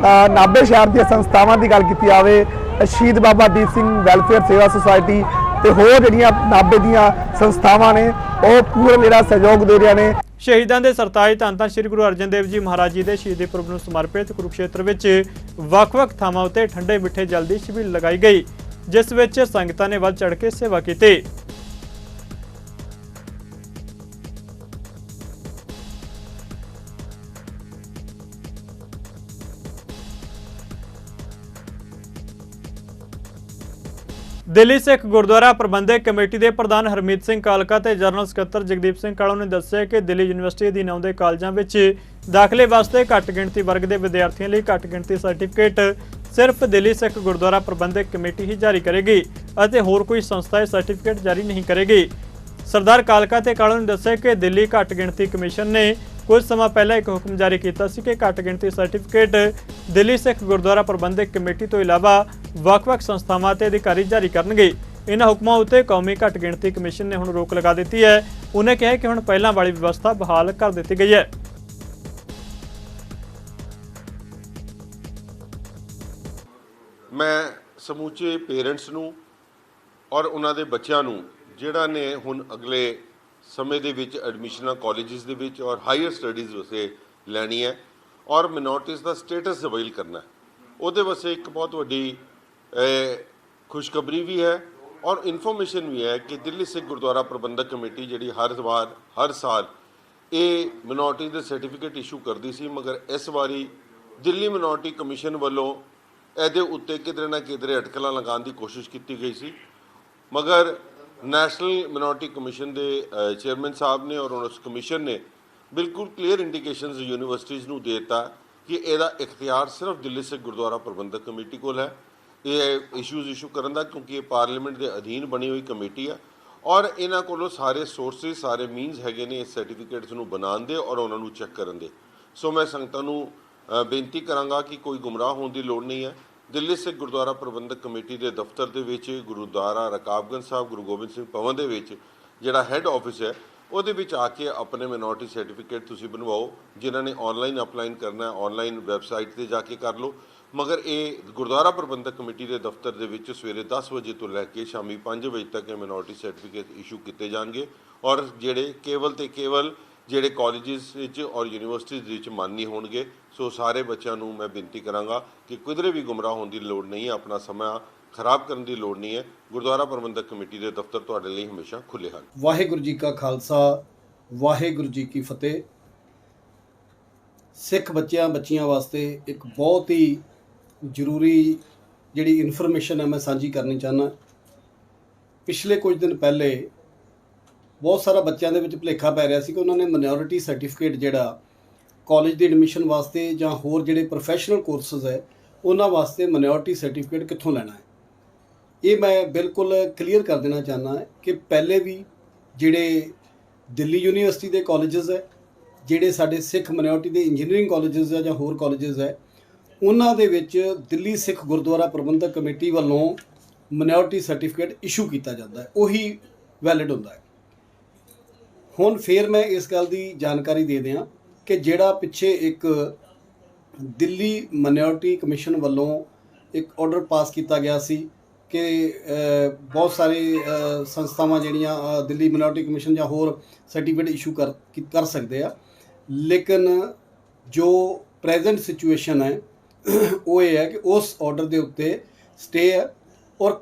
J: ਨਾਭੇ ਸ਼ਹਿਰ ਦੀਆਂ ਸੰਸਥਾਵਾਂ ਦੀ ਗੱਲ ਕੀਤੀ ਜਾਵੇ, ਸ਼ਹੀਦ ਬਾਬਾ ਦੀਪ ਸਿੰਘ ਵੈਲਫੇਅਰ ਸੇਵਾ ਸੁਸਾਇਟੀ ਤੇ ਹੋਰ ਜਿਹੜੀਆਂ ਨਾਭੇ ਦੀਆਂ ਸੰਸਥਾਵਾਂ ਨੇ ਉਹ ਪੂਰਾ ਜਿਹੜਾ ਸਹਿਯੋਗ ਦੇ ਰਹੀਆਂ ਨੇ।
A: ਸ਼ਹੀਦਾਂ ਦੇ ਸਰਤਾਜ ਧੰਨ ਧੰਨ ਸ੍ਰੀ ਗੁਰੂ ਅਰਜਨ ਦੇਵ ਜੀ ਮਹਾਰਾਜ ਜੀ ਦੇ ਸ਼ਹੀਦੀ ਪੁਰਬ ਨੂੰ ਸਮਰਪਿਤ ਕੁਰੂਕਸ਼ੇਤਰ ਵਿੱਚ ਵੱਖ-ਵੱਖ ਥਾਵਾਂ ਉੱਤੇ ਠੰਡੇ ਮਿੱਠੇ ਜਲ ਦੀ ਛਬੀਲ ਲਗਾਈ ਗਈ, ਜਿਸ ਵਿੱਚ ਸੰਗਤਾਂ ਨੇ ਵੱਧ ਚੜ੍ਹ ਕੇ ਸੇਵਾ ਕੀਤੀ। ਦਿੱਲੀ ਸਿੱਖ ਗੁਰਦੁਆਰਾ ਪ੍ਰਬੰਧਕ ਕਮੇਟੀ ਦੇ ਪ੍ਰਧਾਨ ਹਰਮੀਤ ਸਿੰਘ ਕਾਲਕਾ ਤੇ ਜਨਰਲ ਸਕੱਤਰ ਜਗਦੀਪ ਸਿੰਘ ਕਾਲੋਂ ਨੇ ਦੱਸਿਆ ਕਿ ਦਿੱਲੀ ਯੂਨੀਵਰਸਿਟੀ ਅਧੀਨ ਆਉਂਦੇ ਕਾਲਜਾਂ ਵਿੱਚ ਦਾਖਲੇ ਵਾਸਤੇ ਘੱਟ ਗਿਣਤੀ ਵਰਗ ਦੇ ਵਿਦਿਆਰਥੀਆਂ ਲਈ ਘੱਟ ਗਿਣਤੀ ਸਰਟੀਫਿਕੇਟ ਸਿਰਫ ਦਿੱਲੀ ਸਿੱਖ ਗੁਰਦੁਆਰਾ ਪ੍ਰਬੰਧਕ ਕਮੇਟੀ ਹੀ ਜਾਰੀ ਕਰੇਗੀ ਅਤੇ ਹੋਰ ਕੋਈ ਸੰਸਥਾ ਇਹ ਸਰਟੀਫਿਕੇਟ ਜਾਰੀ ਨਹੀਂ ਕਰੇਗੀ। ਸਰਦਾਰ ਕਾਲਕਾ ਤੇ ਕਾਲੋਂ ਨੇ ਦੱਸਿਆ ਕਿ ਦਿੱਲੀ ਘੱਟ ਗਿਣਤੀ ਕਮਿਸ਼ਨ ਨੇ ਕੁਝ ਸਮਾਂ ਪਹਿਲਾਂ ਇੱਕ ਹੁਕਮ ਜਾਰੀ ਕੀਤਾ ਸੀ ਕਿ ਘੱਟ ਗਿਣਤੀ ਸਰਟੀਫਿਕੇਟ ਦਿੱਲੀ ਸਿੱਖ ਗੁਰਦੁਆਰਾ ਪ੍ਰਬੰਧਕ ਕਮੇਟੀ ਤੋਂ ਇਲਾਵਾ ਵੱਖ-ਵੱਖ ਸੰਸਥਾਵਾਂ ਤੇ ਅਧਿਕਾਰੀ ਜਾਰੀ ਕਰਨਗੇ। ਇਹਨਾਂ ਹੁਕਮਾਂ ਉੱਤੇ ਕੌਮੀ ਘੱਟ ਗਿਣਤੀ ਕਮਿਸ਼ਨ ਨੇ ਹੁਣ ਰੋਕ ਲਗਾ ਦਿੱਤੀ ਹੈ। ਉਹਨੇ ਕਿਹਾ ਕਿ ਹੁਣ ਪਹਿਲਾਂ ਵਾਲੀ ਵਿਵਸਥਾ ਬਹਾਲ ਕਰ ਦਿੱਤੀ ਗਈ ਹੈ।
E: ਮੈਂ ਸਮੂਚੇ ਪੇਰੈਂਟਸ ਨੂੰ ਔਰ ਉਹਨਾਂ ਦੇ ਬੱਚਿਆਂ ਨੂੰ ਜਿਹੜਾ ਨੇ ਹੁਣ ਅਗਲੇ ਸਮੇਂ ਦੇ ਵਿੱਚ ਐਡਮਿਸ਼ਨਾਂ ਕਾਲਜਿਸ ਦੇ ਵਿੱਚ ਔਰ ਹਾਇਰ ਸਟੱਡੀਜ਼ ਵਾਸਤੇ ਲੈਣੀ ਹੈ ਔਰ ਮਿਨੋਰਟੀਜ਼ ਦਾ ਸਟੇਟਸ ਅਵੇਲ ਕਰਨਾ, ਉਹਦੇ ਵਾਸਤੇ ਇੱਕ ਬਹੁਤ ਵੱਡੀ ਖੁਸ਼ਖਬਰੀ ਵੀ ਹੈ ਔਰ ਇਨਫੋਰਮੇਸ਼ਨ ਵੀ ਹੈ ਕਿ ਦਿੱਲੀ ਸਿੱਖ ਗੁਰਦੁਆਰਾ ਪ੍ਰਬੰਧਕ ਕਮੇਟੀ ਜਿਹੜੀ ਹਰ ਸਾਲ ਇਹ ਮਿਨੋਰਟੀ ਦੇ ਸਰਟੀਫਿਕੇਟ ਇਸ਼ੂ ਕਰਦੀ ਸੀ, ਮਗਰ ਇਸ ਵਾਰੀ ਦਿੱਲੀ ਮਿਨੋਰਟੀ ਕਮਿਸ਼ਨ ਵੱਲੋਂ ਇਹਦੇ ਉੱਤੇ ਕਿਧਰੇ ਨਾ ਕਿਧਰੇ ਅਟਕਲਾਂ ਲਗਾਉਣ ਦੀ ਕੋਸ਼ਿਸ਼ ਕੀਤੀ ਗਈ ਸੀ, ਮਗਰ ਨੈਸ਼ਨਲ ਮਿਨੋਰਟੀ ਕਮਿਸ਼ਨ ਦੇ ਚੇਅਰਮੈਨ ਸਾਹਿਬ ਨੇ ਔਰ ਉਸ ਕਮਿਸ਼ਨ ਨੇ ਬਿਲਕੁਲ ਕਲੀਅਰ ਇੰਡੀਕੇਸ਼ਨਸ ਯੂਨੀਵਰਸਿਟੀਜ਼ ਨੂੰ ਦੇ ਦਿੱਤਾ ਕਿ ਇਹਦਾ ਇਖਤਿਆਰ ਸਿਰਫ ਦਿੱਲੀ ਸਿੱਖ ਗੁਰਦੁਆਰਾ ਪ੍ਰਬੰਧਕ ਕਮੇਟੀ ਕੋਲ ਹੈ ਇਹ ਇਸ਼ੂਜ਼ ਇਸ਼ੂ ਕਰਨ ਦਾ, ਕਿਉਂਕਿ ਇਹ ਪਾਰਲੀਮੈਂਟ ਦੇ ਅਧੀਨ ਬਣੀ ਹੋਈ ਕਮੇਟੀ ਹੈ ਔਰ ਇਹਨਾਂ ਕੋਲੋਂ ਸਾਰੇ ਸੋਰਸਿਸ ਸਾਰੇ ਮੀਨਸ ਹੈਗੇ ਨੇ ਇਸ ਸਰਟੀਫਿਕੇਟਸ ਨੂੰ ਬਣਾਉਣ ਦੇ ਔਰ ਉਹਨਾਂ ਨੂੰ ਚੈੱਕ ਕਰਨ ਦੇ। ਸੋ ਮੈਂ ਸੰਗਤਾਂ ਨੂੰ ਬੇਨਤੀ ਕਰਾਂਗਾ ਕਿ ਕੋਈ ਗੁੰਮਰਾਹ ਹੋਣ ਦੀ ਲੋੜ ਨਹੀਂ ਹੈ। ਦਿੱਲੀ ਸਿੱਖ ਗੁਰਦੁਆਰਾ ਪ੍ਰਬੰਧਕ ਕਮੇਟੀ ਦੇ ਦਫ਼ਤਰ ਦੇ ਵਿੱਚ ਗੁਰਦੁਆਰਾ ਰਕਾਬਗੰਜ ਸਾਹਿਬ ਗੁਰੂ ਗੋਬਿੰਦ ਸਿੰਘ ਭਵਨ ਦੇ ਵਿੱਚ ਜਿਹੜਾ ਹੈੱਡ ਆਫਿਸ ਹੈ ਉਹਦੇ ਵਿੱਚ ਆ ਕੇ ਆਪਣੇ ਮਿਨੋਰਟੀ ਸਰਟੀਫਿਕੇਟ ਤੁਸੀਂ ਬਣਵਾਓ। ਜਿਨ੍ਹਾਂ ਨੇ ਆਨਲਾਈਨ ਅਪਲਾਈ ਕਰਨਾ ਹੈ ਆਨਲਾਈਨ ਵੈਬਸਾਈਟ ਤੇ ਜਾ ਕੇ ਕਰ ਲਓ। ਮਗਰ ਇਹ ਗੁਰਦੁਆਰਾ ਪ੍ਰਬੰਧਕ ਕਮੇਟੀ ਦੇ ਦਫ਼ਤਰ ਦੇ ਵਿੱਚ ਸਵੇਰੇ 10 ਵਜੇ ਤੋਂ ਲੈ ਕੇ ਸ਼ਾਮੀ 5 ਵਜੇ ਤੱਕ ਇਹ ਮਿਨੋਰਟੀ ਸਰਟੀਫਿਕੇਟ ਇਸ਼ੂ ਕੀਤੇ ਜਾਣਗੇ ਔਰ ਜਿਹੜੇ ਕੇਵਲ ਤੇ ਕੇਵਲ ਜਿਹੜੇ ਕਾਲਜਿਸ ਵਿੱਚ ਔਰ ਯੂਨੀਵਰਸਿਟੀਜ਼ ਵਿੱਚ ਮਾਨੀ ਹੋਣਗੇ। ਸੋ ਸਾਰੇ ਬੱਚਿਆਂ ਨੂੰ ਮੈਂ ਬੇਨਤੀ ਕਰਾਂਗਾ ਕਿ ਕਿਧਰੇ ਵੀ ਗੁੰਮਰਾਹ ਹੋਣ ਦੀ ਲੋੜ ਨਹੀਂ ਹੈ, ਆਪਣਾ ਸਮਾਂ ਖਰਾਬ ਕਰਨ ਦੀ ਲੋੜ ਨਹੀਂ ਹੈ। ਗੁਰਦੁਆਰਾ ਪ੍ਰਬੰਧਕ ਕਮੇਟੀ ਦੇ ਦਫ਼ਤਰ ਤੁਹਾਡੇ ਲਈ ਹਮੇਸ਼ਾ ਖੁੱਲ੍ਹੇ ਹਨ।
F: ਵਾਹਿਗੁਰੂ ਜੀ ਕਾ ਖਾਲਸਾ ਵਾਹਿਗੁਰੂ ਜੀ ਕੀ ਫਤਿਹ। ਸਿੱਖ ਬੱਚਿਆਂ ਵਾਸਤੇ ਇੱਕ ਬਹੁਤ ਹੀ ਜ਼ਰੂਰੀ ਜਿਹੜੀ ਇਨਫੋਰਮੇਸ਼ਨ ਹੈ ਮੈਂ ਸਾਂਝੀ ਕਰਨੀ ਚਾਹੁੰਦਾ। ਪਿਛਲੇ ਕੁਝ ਦਿਨ ਪਹਿਲੇ ਬਹੁਤ ਸਾਰਾ ਬੱਚਿਆਂ ਦੇ ਵਿੱਚ ਭੁਲੇਖਾ ਪੈ ਰਿਹਾ ਸੀ ਕਿ ਉਹਨਾਂ ਨੇ ਮਾਈਨੋਰਿਟੀ ਸਰਟੀਫਿਕੇਟ ਜਿਹੜਾ ਕਾਲਜ ਦੀ ਐਡਮਿਸ਼ਨ ਵਾਸਤੇ ਜਾਂ ਹੋਰ ਜਿਹੜੇ ਪ੍ਰੋਫੈਸ਼ਨਲ ਕੋਰਸਸ ਹੈ ਉਹਨਾਂ ਵਾਸਤੇ ਮਾਈਨੋਰਿਟੀ ਸਰਟੀਫਿਕੇਟ ਕਿੱਥੋਂ ਲੈਣਾ ਹੈ। ਇਹ ਮੈਂ ਬਿਲਕੁਲ ਕਲੀਅਰ ਕਰ ਦੇਣਾ ਚਾਹੁੰਦਾ ਹੈ ਕਿ ਪਹਿਲੇ ਵੀ ਜਿਹੜੇ ਦਿੱਲੀ ਯੂਨੀਵਰਸਿਟੀ ਦੇ ਕਾਲਜਸ ਹੈ, ਜਿਹੜੇ ਸਾਡੇ ਸਿੱਖ ਮਾਈਨੋਰਿਟੀ ਦੇ ਇੰਜੀਨੀਅਰਿੰਗ ਕਾਲਜਸ ਹੈ ਜਾਂ ਹੋਰ ਕਾਲਜਸ ਹੈ, ਉਹਨਾਂ ਦੇ ਵਿੱਚ ਦਿੱਲੀ ਸਿੱਖ ਗੁਰਦੁਆਰਾ ਪ੍ਰਬੰਧਕ ਕਮੇਟੀ ਵੱਲੋਂ ਮਾਈਨੋਰਿਟੀ ਸਰਟੀਫਿਕੇਟ ਇਸ਼ੂ ਕੀਤਾ ਜਾਂਦਾ ਹੈ, ਉਹੀ ਵੈਲਿਡ ਹੁੰਦਾ ਹੈ। ਹੁਣ ਫਿਰ ਮੈਂ ਇਸ ਗੱਲ ਦੀ ਜਾਣਕਾਰੀ ਦੇ ਦਿਆਂ ਕਿ ਜਿਹੜਾ ਪਿੱਛੇ ਇੱਕ ਦਿੱਲੀ ਮਾਈਨੋਰਿਟੀ ਕਮਿਸ਼ਨ ਵੱਲੋਂ ਇੱਕ ਆਰਡਰ ਪਾਸ ਕੀਤਾ ਗਿਆ ਸੀ ਕਿ ਬਹੁਤ ਸਾਰੇ ਸੰਸਥਾਵਾਂ ਜਿਹੜੀਆਂ ਦਿੱਲੀ ਮਾਈਨੋਰਿਟੀ ਕਮਿਸ਼ਨ ਜਾਂ ਹੋਰ ਸਰਟੀਫਿਕੇਟ ਇਸ਼ੂ ਕਰ ਸਕਦੇ ਆ, ਲੇਕਿਨ ਜੋ ਪ੍ਰੈਜ਼ੈਂਟ ਸਿਚੁਏਸ਼ਨ ਹੈ ਉਹ ਇਹ ਹੈ ਕਿ ਉਸ ਆਰਡਰ ਦੇ ਉੱਤੇ ਸਟੇ ਹੈ ਔਰ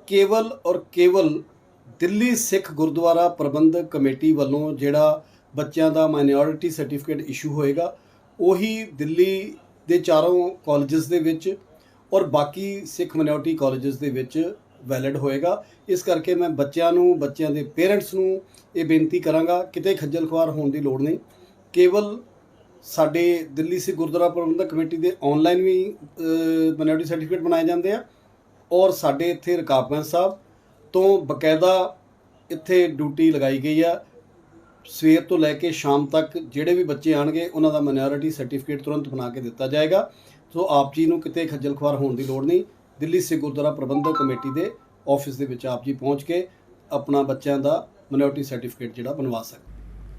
F: ਕੇਵਲ ਦਿੱਲੀ ਸਿੱਖ ਗੁਰਦੁਆਰਾ ਪ੍ਰਬੰਧਕ ਕਮੇਟੀ ਵੱਲੋਂ ਜਿਹੜਾ ਬੱਚਿਆਂ ਦਾ ਮਾਈਨੋਰਿਟੀ ਸਰਟੀਫਿਕੇਟ ਇਸ਼ੂ ਹੋਏਗਾ ਉਹੀ ਦਿੱਲੀ ਦੇ ਚਾਰੋਂ ਕਾਲਜਸ ਦੇ ਵਿੱਚ ਔਰ ਬਾਕੀ ਸਿੱਖ ਮਾਈਨੋਰਿਟੀ ਕਾਲਜਸ ਦੇ ਵਿੱਚ ਵੈਲਿਡ ਹੋਏਗਾ। ਇਸ ਕਰਕੇ ਮੈਂ ਬੱਚਿਆਂ ਦੇ ਪੇਰੈਂਟਸ ਨੂੰ ਇਹ ਬੇਨਤੀ ਕਰਾਂਗਾ, ਕਿਤੇ ਖੱਜਲ ਖੁਆਰ ਹੋਣ ਦੀ ਲੋੜ ਨਹੀਂ। ਕੇਵਲ ਸਾਡੇ ਦਿੱਲੀ ਸਿੱਖ ਗੁਰਦੁਆਰਾ ਪ੍ਰਬੰਧਕ ਕਮੇਟੀ ਦੇ ਆਨਲਾਈਨ ਵੀ ਮਾਈਨੋਰਿਟੀ ਸਰਟੀਫਿਕੇਟ ਬਣਾਏ ਜਾਂਦੇ ਆ ਔਰ ਸਾਡੇ ਇੱਥੇ ਰਕਾਬਗੰਜ ਸਾਹਿਬ ਤੋਂ ਬਕਾਇਦਾ ਇੱਥੇ ਡਿਊਟੀ ਲਗਾਈ ਗਈ ਆ। ਸਵੇਰ ਤੋਂ ਲੈ ਕੇ ਸ਼ਾਮ ਤੱਕ ਜਿਹੜੇ ਵੀ ਬੱਚੇ ਆਣਗੇ ਉਹਨਾਂ ਦਾ ਮਾਈਨੋਰਿਟੀ ਸਰਟੀਫਿਕੇਟ ਤੁਰੰਤ ਬਣਾ ਕੇ ਦਿੱਤਾ ਜਾਏਗਾ। ਸੋ ਆਪ ਜੀ ਨੂੰ ਕਿਤੇ ਖੱਜਲ ਖੁਆਰ ਹੋਣ ਦੀ ਲੋੜ ਨਹੀਂ। ਦਿੱਲੀ ਸਿੱਖ ਗੁਰਦੁਆਰਾ ਪ੍ਰਬੰਧਕ ਕਮੇਟੀ ਦੇ ਆਫਿਸ ਦੇ ਵਿੱਚ ਆਪ ਜੀ ਪਹੁੰਚ ਕੇ ਆਪਣਾ ਬੱਚਿਆਂ ਦਾ ਮਾਈਨੋਰਿਟੀ ਸਰਟੀਫਿਕੇਟ ਜਿਹੜਾ ਬਣਵਾ ਸਕਦੇ।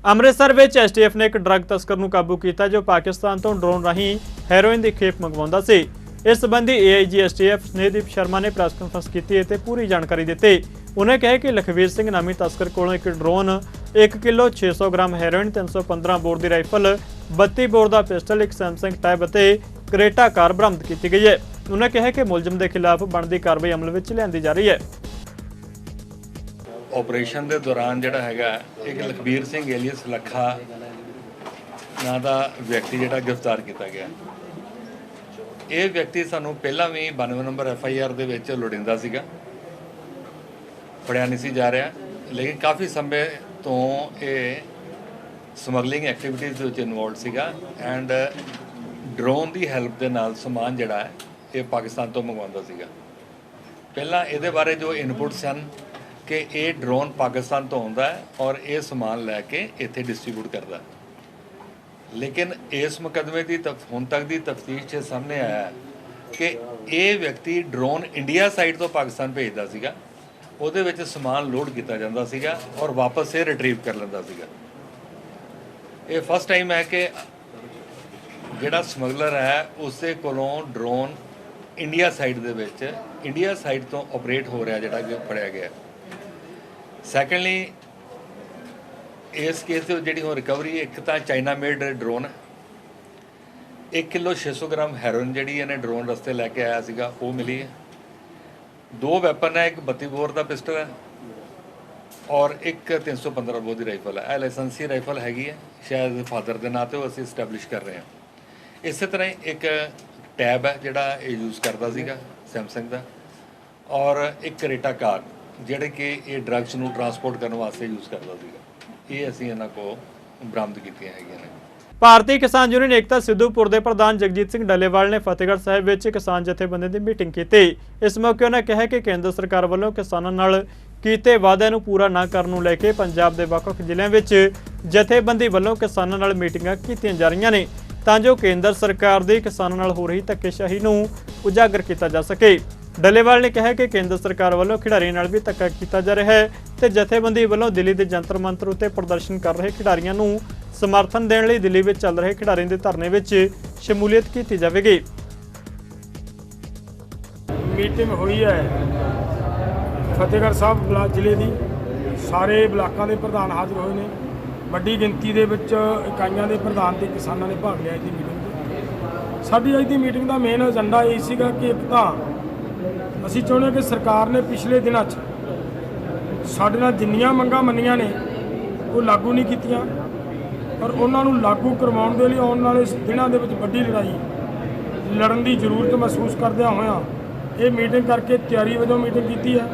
A: ਅੰਮ੍ਰਿਤਸਰ ਵਿੱਚ ਐਸਟੀਐਫ ਨੇ ਇੱਕ ਡਰੱਗ ਤਸਕਰ ਨੂੰ ਕਾਬੂ ਕੀਤਾ ਜੋ ਪਾਕਿਸਤਾਨ ਤੋਂ ਡਰੋਨ ਰਾਹੀਂ ਹੈਰੋਇਨ ਦੀ ਖੇਪ ਮੰਗਵਾਉਂਦਾ ਸੀ। ਇਸ ਸੰਬੰਧੀ ਏਆਈਜੀ ਐਸਟੀਐਫ ਸਨੇਹਦੀਪ ਸ਼ਰਮਾ ਨੇ ਪ੍ਰੈਸ ਕਾਨਫਰੰਸ ਕੀਤੀ ਅਤੇ ਪੂਰੀ ਜਾਣਕਾਰੀ ਦਿੱਤੀ। ਉਹਨੇ ਕਿਹਾ ਕਿ ਲਖਵੀਰ ਸਿੰਘ ਨਾਮੀ ਤਸਕਰ ਕੋਲੋਂ ਇੱਕ drone 1 kilo 600 gram heroin 315 bore ਦੀ ਰਾਈਫਲ 32 ਬੋਰ ਦਾ ਪਿਸਟਲ ਇੱਕ ਸੈਮਸੰਗ ਟੈਬ ਅਤੇ ਕਰੇਟਾ ਕਾਰ ਬਰਾਮਦ ਕੀਤੀ ਗਈ ਹੈ। ਉਹਨੇ ਕਿਹਾ ਕਿ ਮੁਲਜ਼ਮ ਦੇ ਖਿਲਾਫ ਬਣਦੀ ਕਾਰਵਾਈ ਅਮਲ ਵਿੱਚ ਲਿਆਂਦੀ ਜਾ ਰਹੀ ਹੈ।
G: ਆਪਰੇਸ਼ਨ ਦੇ ਦੌਰਾਨ ਜਿਹੜਾ ਹੈਗਾ ਇੱਕ ਲਖਬੀਰ ਸਿੰਘ ਏਲੀਅਸ ਲੱਖਾ ਨਾਂ ਦਾ ਵਿਅਕਤੀ ਜਿਹੜਾ ਗ੍ਰਿਫਤਾਰ ਕੀਤਾ ਗਿਆ। ਇਹ ਵਿਅਕਤੀ ਸਾਨੂੰ ਪਹਿਲਾਂ ਵੀ 92 ਨੰਬਰ FIR ਦੇ ਵਿੱਚ ਲੋੜੀਂਦਾ ਸੀਗਾ, ਫੜਿਆ ਨਹੀਂ ਸੀ ਜਾ ਰਿਹਾ, ਲੇਕਿਨ ਕਾਫੀ ਸਮੇਂ ਤੋਂ ਇਹ ਸਮਗਲਿੰਗ ਐਕਟੀਵਿਟੀਜ਼ ਦੇ ਵਿੱਚ ਇਨਵੋਲਵਡ ਸੀਗਾ ਐਂਡ ਡਰੋਨ ਦੀ ਹੈਲਪ ਦੇ ਨਾਲ ਸਮਾਨ ਜਿਹੜਾ ਹੈ ਇਹ ਪਾਕਿਸਤਾਨ ਤੋਂ ਮੰਗਵਾਉਂਦਾ ਸੀਗਾ। ਪਹਿਲਾਂ ਇਹਦੇ ਬਾਰੇ ਜੋ ਇਨਪੁਟਸ ਹਨ ਕਿ ਇਹ ਡਰੋਨ ਪਾਕਿਸਤਾਨ ਤੋਂ ਆਉਂਦਾ ਹੈ ਔਰ ਇਹ ਸਮਾਨ ਲੈ ਕੇ ਇੱਥੇ ਡਿਸਟ੍ਰੀਬਿਊਟ ਕਰਦਾ, ਲੇਕਿਨ ਇਸ ਮੁਕੱਦਮੇ ਦੀ ਹੁਣ ਤੱਕ ਦੀ ਤਫਤੀਸ਼ 'ਚ ਸਾਹਮਣੇ ਆਇਆ ਕਿ ਇਹ ਵਿਅਕਤੀ ਡਰੋਨ ਇੰਡੀਆ ਸਾਈਡ ਤੋਂ ਪਾਕਿਸਤਾਨ ਭੇਜਦਾ ਸੀਗਾ, ਉਹਦੇ ਵਿੱਚ ਸਮਾਨ ਲੋਡ ਕੀਤਾ ਜਾਂਦਾ ਸੀਗਾ ਔਰ ਵਾਪਸ ਇਹ ਰਿਟਰੀਵ ਕਰ ਲੈਂਦਾ ਸੀਗਾ। ਇਹ ਫਸਟ ਟਾਈਮ ਹੈ ਕਿ ਜਿਹੜਾ ਸਮਗਲਰ ਹੈ ਉਸੇ ਕੋਲੋਂ ਡਰੋਨ ਇੰਡੀਆ ਸਾਈਡ ਦੇ ਵਿੱਚ ਇੰਡੀਆ ਸਾਈਡ ਤੋਂ ਆਪਰੇਟ ਹੋ ਰਿਹਾ ਜਿਹੜਾ ਕਿ ਫੜਿਆ ਗਿਆ। ਸੈਕੰਡਲੀ ਇਸ ਕੇਸ ਦੇ ਜਿਹੜੀ ਹੁਣ ਰਿਕਵਰੀ ਇੱਕ ਤਾਂ China made drone 1 kilo 600 gram heroin ਜਿਹੜੀ ਇਹਨੇ ਡਰੋਨ ਰਸਤੇ ਲੈ ਕੇ ਆਇਆ ਸੀਗਾ ਉਹ ਮਿਲੀ ਹੈ। 2 ਵੈਪਨ ਹੈ, ਇੱਕ 32 ਬੋਰ ਦਾ ਪਿਸਟਲ ਹੈ ਔਰ ਇੱਕ 315 ਬੋਰ ਦੀ ਰਾਈਫਲ ਹੈ। ਇਹ ਲਾਇਸੈਂਸੀ ਰਾਈਫਲ ਹੈਗੀ ਹੈ, ਸ਼ਾਇਦ ਫਾਦਰ ਦੇ ਨਾਂ ਤੇ ਉਹ ਅਸੀਂ ਸਟੈਬਲਿਸ਼ ਕਰ ਰਹੇ ਹਾਂ। ਇਸੇ ਤਰ੍ਹਾਂ ਹੀ ਇੱਕ ਟੈਬ ਹੈ ਜਿਹੜਾ ਇਹ ਯੂਜ਼ ਕਰਦਾ ਸੀਗਾ ਸੈਮਸੰਗ ਦਾ ਔਰ ਇੱਕ ਕਰੇਟਾ ਕਾਰ ਜਿਹੜੇ ਕਿ ਇਹ ਡਰੱਗਸ ਨੂੰ ਟਰਾਂਸਪੋਰਟ ਕਰਨ ਵਾਸਤੇ ਯੂਜ਼ ਕਰਦਾ ਸੀਗਾ। ਇਹ ਅਸੀਂ ਇਹਨਾਂ ਕੋਲ ਬਰਾਮਦ ਕੀਤੀਆਂ ਹੈਗੀਆਂ ਨੇ।
A: ਭਾਰਤੀ ਕਿਸਾਨ ਯੂਨੀਅਨ ਏਕਤਾ ਸਿੱਧੂਪੁਰ ਦੇ ਪ੍ਰਧਾਨ ਜਗਜੀਤ ਸਿੰਘ ਡੱਲੇਵਾਲ ਨੇ ਫਤਿਹਗੜ੍ਹ ਸਾਹਿਬ ਵਿੱਚ ਕਿਸਾਨ ਜਥੇਬੰਦੀ ਦੀ ਮੀਟਿੰਗ ਕੀਤੀ। ਇਸ ਮੌਕੇ ਉਹਨਾਂ ਕਿਹਾ ਕਿ ਕੇਂਦਰ ਸਰਕਾਰ ਵੱਲੋਂ ਕਿਸਾਨਾਂ ਨਾਲ ਕੀਤੇ ਵਾਅਦਿਆਂ ਨੂੰ ਪੂਰਾ ਨਾ ਕਰਨ ਨੂੰ ਲੈ ਕੇ ਪੰਜਾਬ ਦੇ ਵੱਖ-ਵੱਖ ਜ਼ਿਲ੍ਹਿਆਂ ਵਿੱਚ ਜਥੇਬੰਦੀ ਵੱਲੋਂ ਕਿਸਾਨਾਂ ਨਾਲ ਮੀਟਿੰਗਾਂ ਕੀਤੀਆਂ ਜਾ ਰਹੀਆਂ ਨੇ ਤਾਂ ਜੋ ਕੇਂਦਰ ਸਰਕਾਰ ਦੀ ਕਿਸਾਨਾਂ ਨਾਲ ਹੋ ਰਹੀ ਧੱਕੇਸ਼ਾਹੀ ਨੂੰ ਉਜਾਗਰ ਕੀਤਾ ਜਾ ਸਕੇ। ਡੱਲੇਵਾਲ ਨੇ ਕਿਹਾ ਕਿ ਕੇਂਦਰ ਸਰਕਾਰ ਵੱਲੋਂ ਖਿਡਾਰੀਆਂ ਨਾਲ ਵੀ ਧੱਕਾ ਕੀਤਾ ਜਾ ਰਿਹਾ ਹੈ ਤੇ ਜਥੇਬੰਦੀ ਵੱਲੋਂ ਦਿੱਲੀ ਦੇ ਜੰਤਰ ਮੰਤਰ ਉੱਤੇ ਪ੍ਰਦਰਸ਼ਨ ਕਰ ਰਹੇ ਖਿਡਾਰੀਆਂ ਨੂੰ ਸਮਰਥਨ ਦੇਣ ਲਈ ਦਿੱਲੀ ਵਿੱਚ ਚੱਲ ਰਹੇ ਖਿਡਾਰੀਆਂ ਦੇ ਧਰਨੇ ਵਿੱਚ ਸ਼ਮੂਲੀਅਤ ਕੀਤੀ ਜਾਵੇਗੀ।
K: ਮੀਟਿੰਗ ਹੋਈ ਹੈ ਫਤਿਹਗੜ੍ਹ ਸਾਹਿਬ ਬਲਾਕ ਜ਼ਿਲ੍ਹੇ ਦੀ, ਸਾਰੇ ਬਲਾਕਾਂ ਦੇ ਪ੍ਰਧਾਨ ਹਾਜ਼ਰ ਹੋਏ ਨੇ। ਵੱਡੀ ਗਿਣਤੀ ਦੇ ਵਿੱਚ ਇਕਾਈਆਂ ਦੇ ਪ੍ਰਧਾਨ ਤੇ ਕਿਸਾਨਾਂ ਨੇ ਭਾਗ ਲਿਆ ਇਸ ਦੀ ਮੀਟਿੰਗ 'ਚ। ਸਾਡੀ ਅੱਜ ਦੀ ਮੀਟਿੰਗ ਦਾ ਮੇਨ ਏਜੰਡਾ ਇਹ ਸੀਗਾ ਕਿ ਇੱਕ ਤਾਂ ਅਸੀਂ ਚਾਹੁੰਦੇ ਹਾਂ ਕਿ ਸਰਕਾਰ ਨੇ ਪਿਛਲੇ ਦਿਨਾਂ 'ਚ ਸਾਡੇ ਨਾਲ ਜਿੰਨੀਆਂ ਮੰਗਾਂ ਮੰਨੀਆਂ ਨੇ ਉਹ ਲਾਗੂ ਨਹੀਂ ਕੀਤੀਆਂ, ਔਰ ਉਹਨਾਂ ਨੂੰ ਲਾਗੂ ਕਰਵਾਉਣ ਦੇ ਲਈ ਆਉਣ ਵਾਲੇ ਦਿਨਾਂ ਦੇ ਵਿੱਚ ਵੱਡੀ ਲੜਾਈ ਲੜਨ ਦੀ ਜ਼ਰੂਰਤ ਮਹਿਸੂਸ ਕਰਦਿਆਂ ਹੋਇਆਂ ਇਹ ਮੀਟਿੰਗ ਕਰਕੇ ਤਿਆਰੀ ਵਜੋਂ ਮੀਟਿੰਗ ਕੀਤੀ ਹੈ।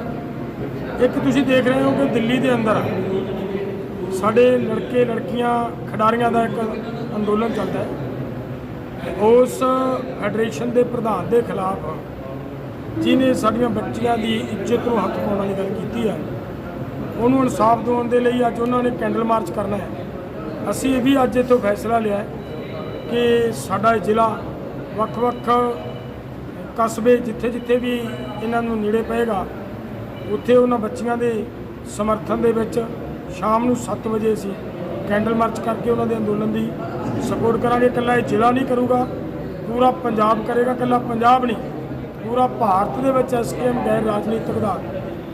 K: ਇੱਕ ਤੁਸੀਂ ਦੇਖ ਰਹੇ ਹੋ ਕਿ ਦਿੱਲੀ ਦੇ ਅੰਦਰ ਸਾਡੇ ਲੜਕੇ ਲੜਕੀਆਂ ਖਿਡਾਰੀਆਂ ਦਾ ਇੱਕ ਅੰਦੋਲਨ ਚੱਲਦਾ ਹੈ। ਉਸ ਫੈਡਰੇਸ਼ਨ ਦੇ ਪ੍ਰਧਾਨ ਦੇ ਖਿਲਾਫ ਜਿਹਨੇ ਸਾਡੀਆਂ ਬੱਚੀਆਂ ਦੀ ਇੱਜ਼ਤ ਨੂੰ ਹੱਥ ਪਾਉਣ ਵਾਲੀ ਗੱਲ ਕੀਤੀ ਹੈ, ਉਹਨੂੰ ਇਨਸਾਫ ਦਿਵਾਉਣ ਦੇ ਲਈ ਅੱਜ ਉਹਨਾਂ ਨੇ ਕੈਂਡਲ ਮਾਰਚ ਕਰਨਾ ਹੈ। ਅਸੀਂ ਇਹ ਵੀ ਅੱਜ ਇੱਥੋਂ ਫੈਸਲਾ ਲਿਆ ਕਿ ਸਾਡਾ ਜ਼ਿਲ੍ਹਾ ਵੱਖ-ਵੱਖ ਕਸਬੇ ਜਿੱਥੇ ਵੀ ਇਹਨਾਂ ਨੂੰ ਨੇੜੇ ਪਏਗਾ ਉੱਥੇ ਉਹਨਾਂ ਬੱਚੀਆਂ ਦੇ ਸਮਰਥਨ ਦੇ ਵਿੱਚ ਸ਼ਾਮ ਨੂੰ 7 ਵਜੇ ਅਸੀਂ ਕੈਂਡਲ ਮਾਰਚ ਕਰਕੇ ਉਹਨਾਂ ਦੇ ਅੰਦੋਲਨ ਦੀ ਸਪੋਰਟ ਕਰਾਂਗੇ। ਇਕੱਲਾ ਇਹ ਜ਼ਿਲ੍ਹਾ ਨਹੀਂ ਕਰੂਗਾ, ਪੂਰਾ ਪੰਜਾਬ ਕਰੇਗਾ। ਇਕੱਲਾ ਪੰਜਾਬ ਨਹੀਂ, ਪੂਰਾ ਭਾਰਤ ਦੇ ਵਿੱਚ SKM ਗੈਰ ਰਾਜਨੀਤਿਕ ਦਾ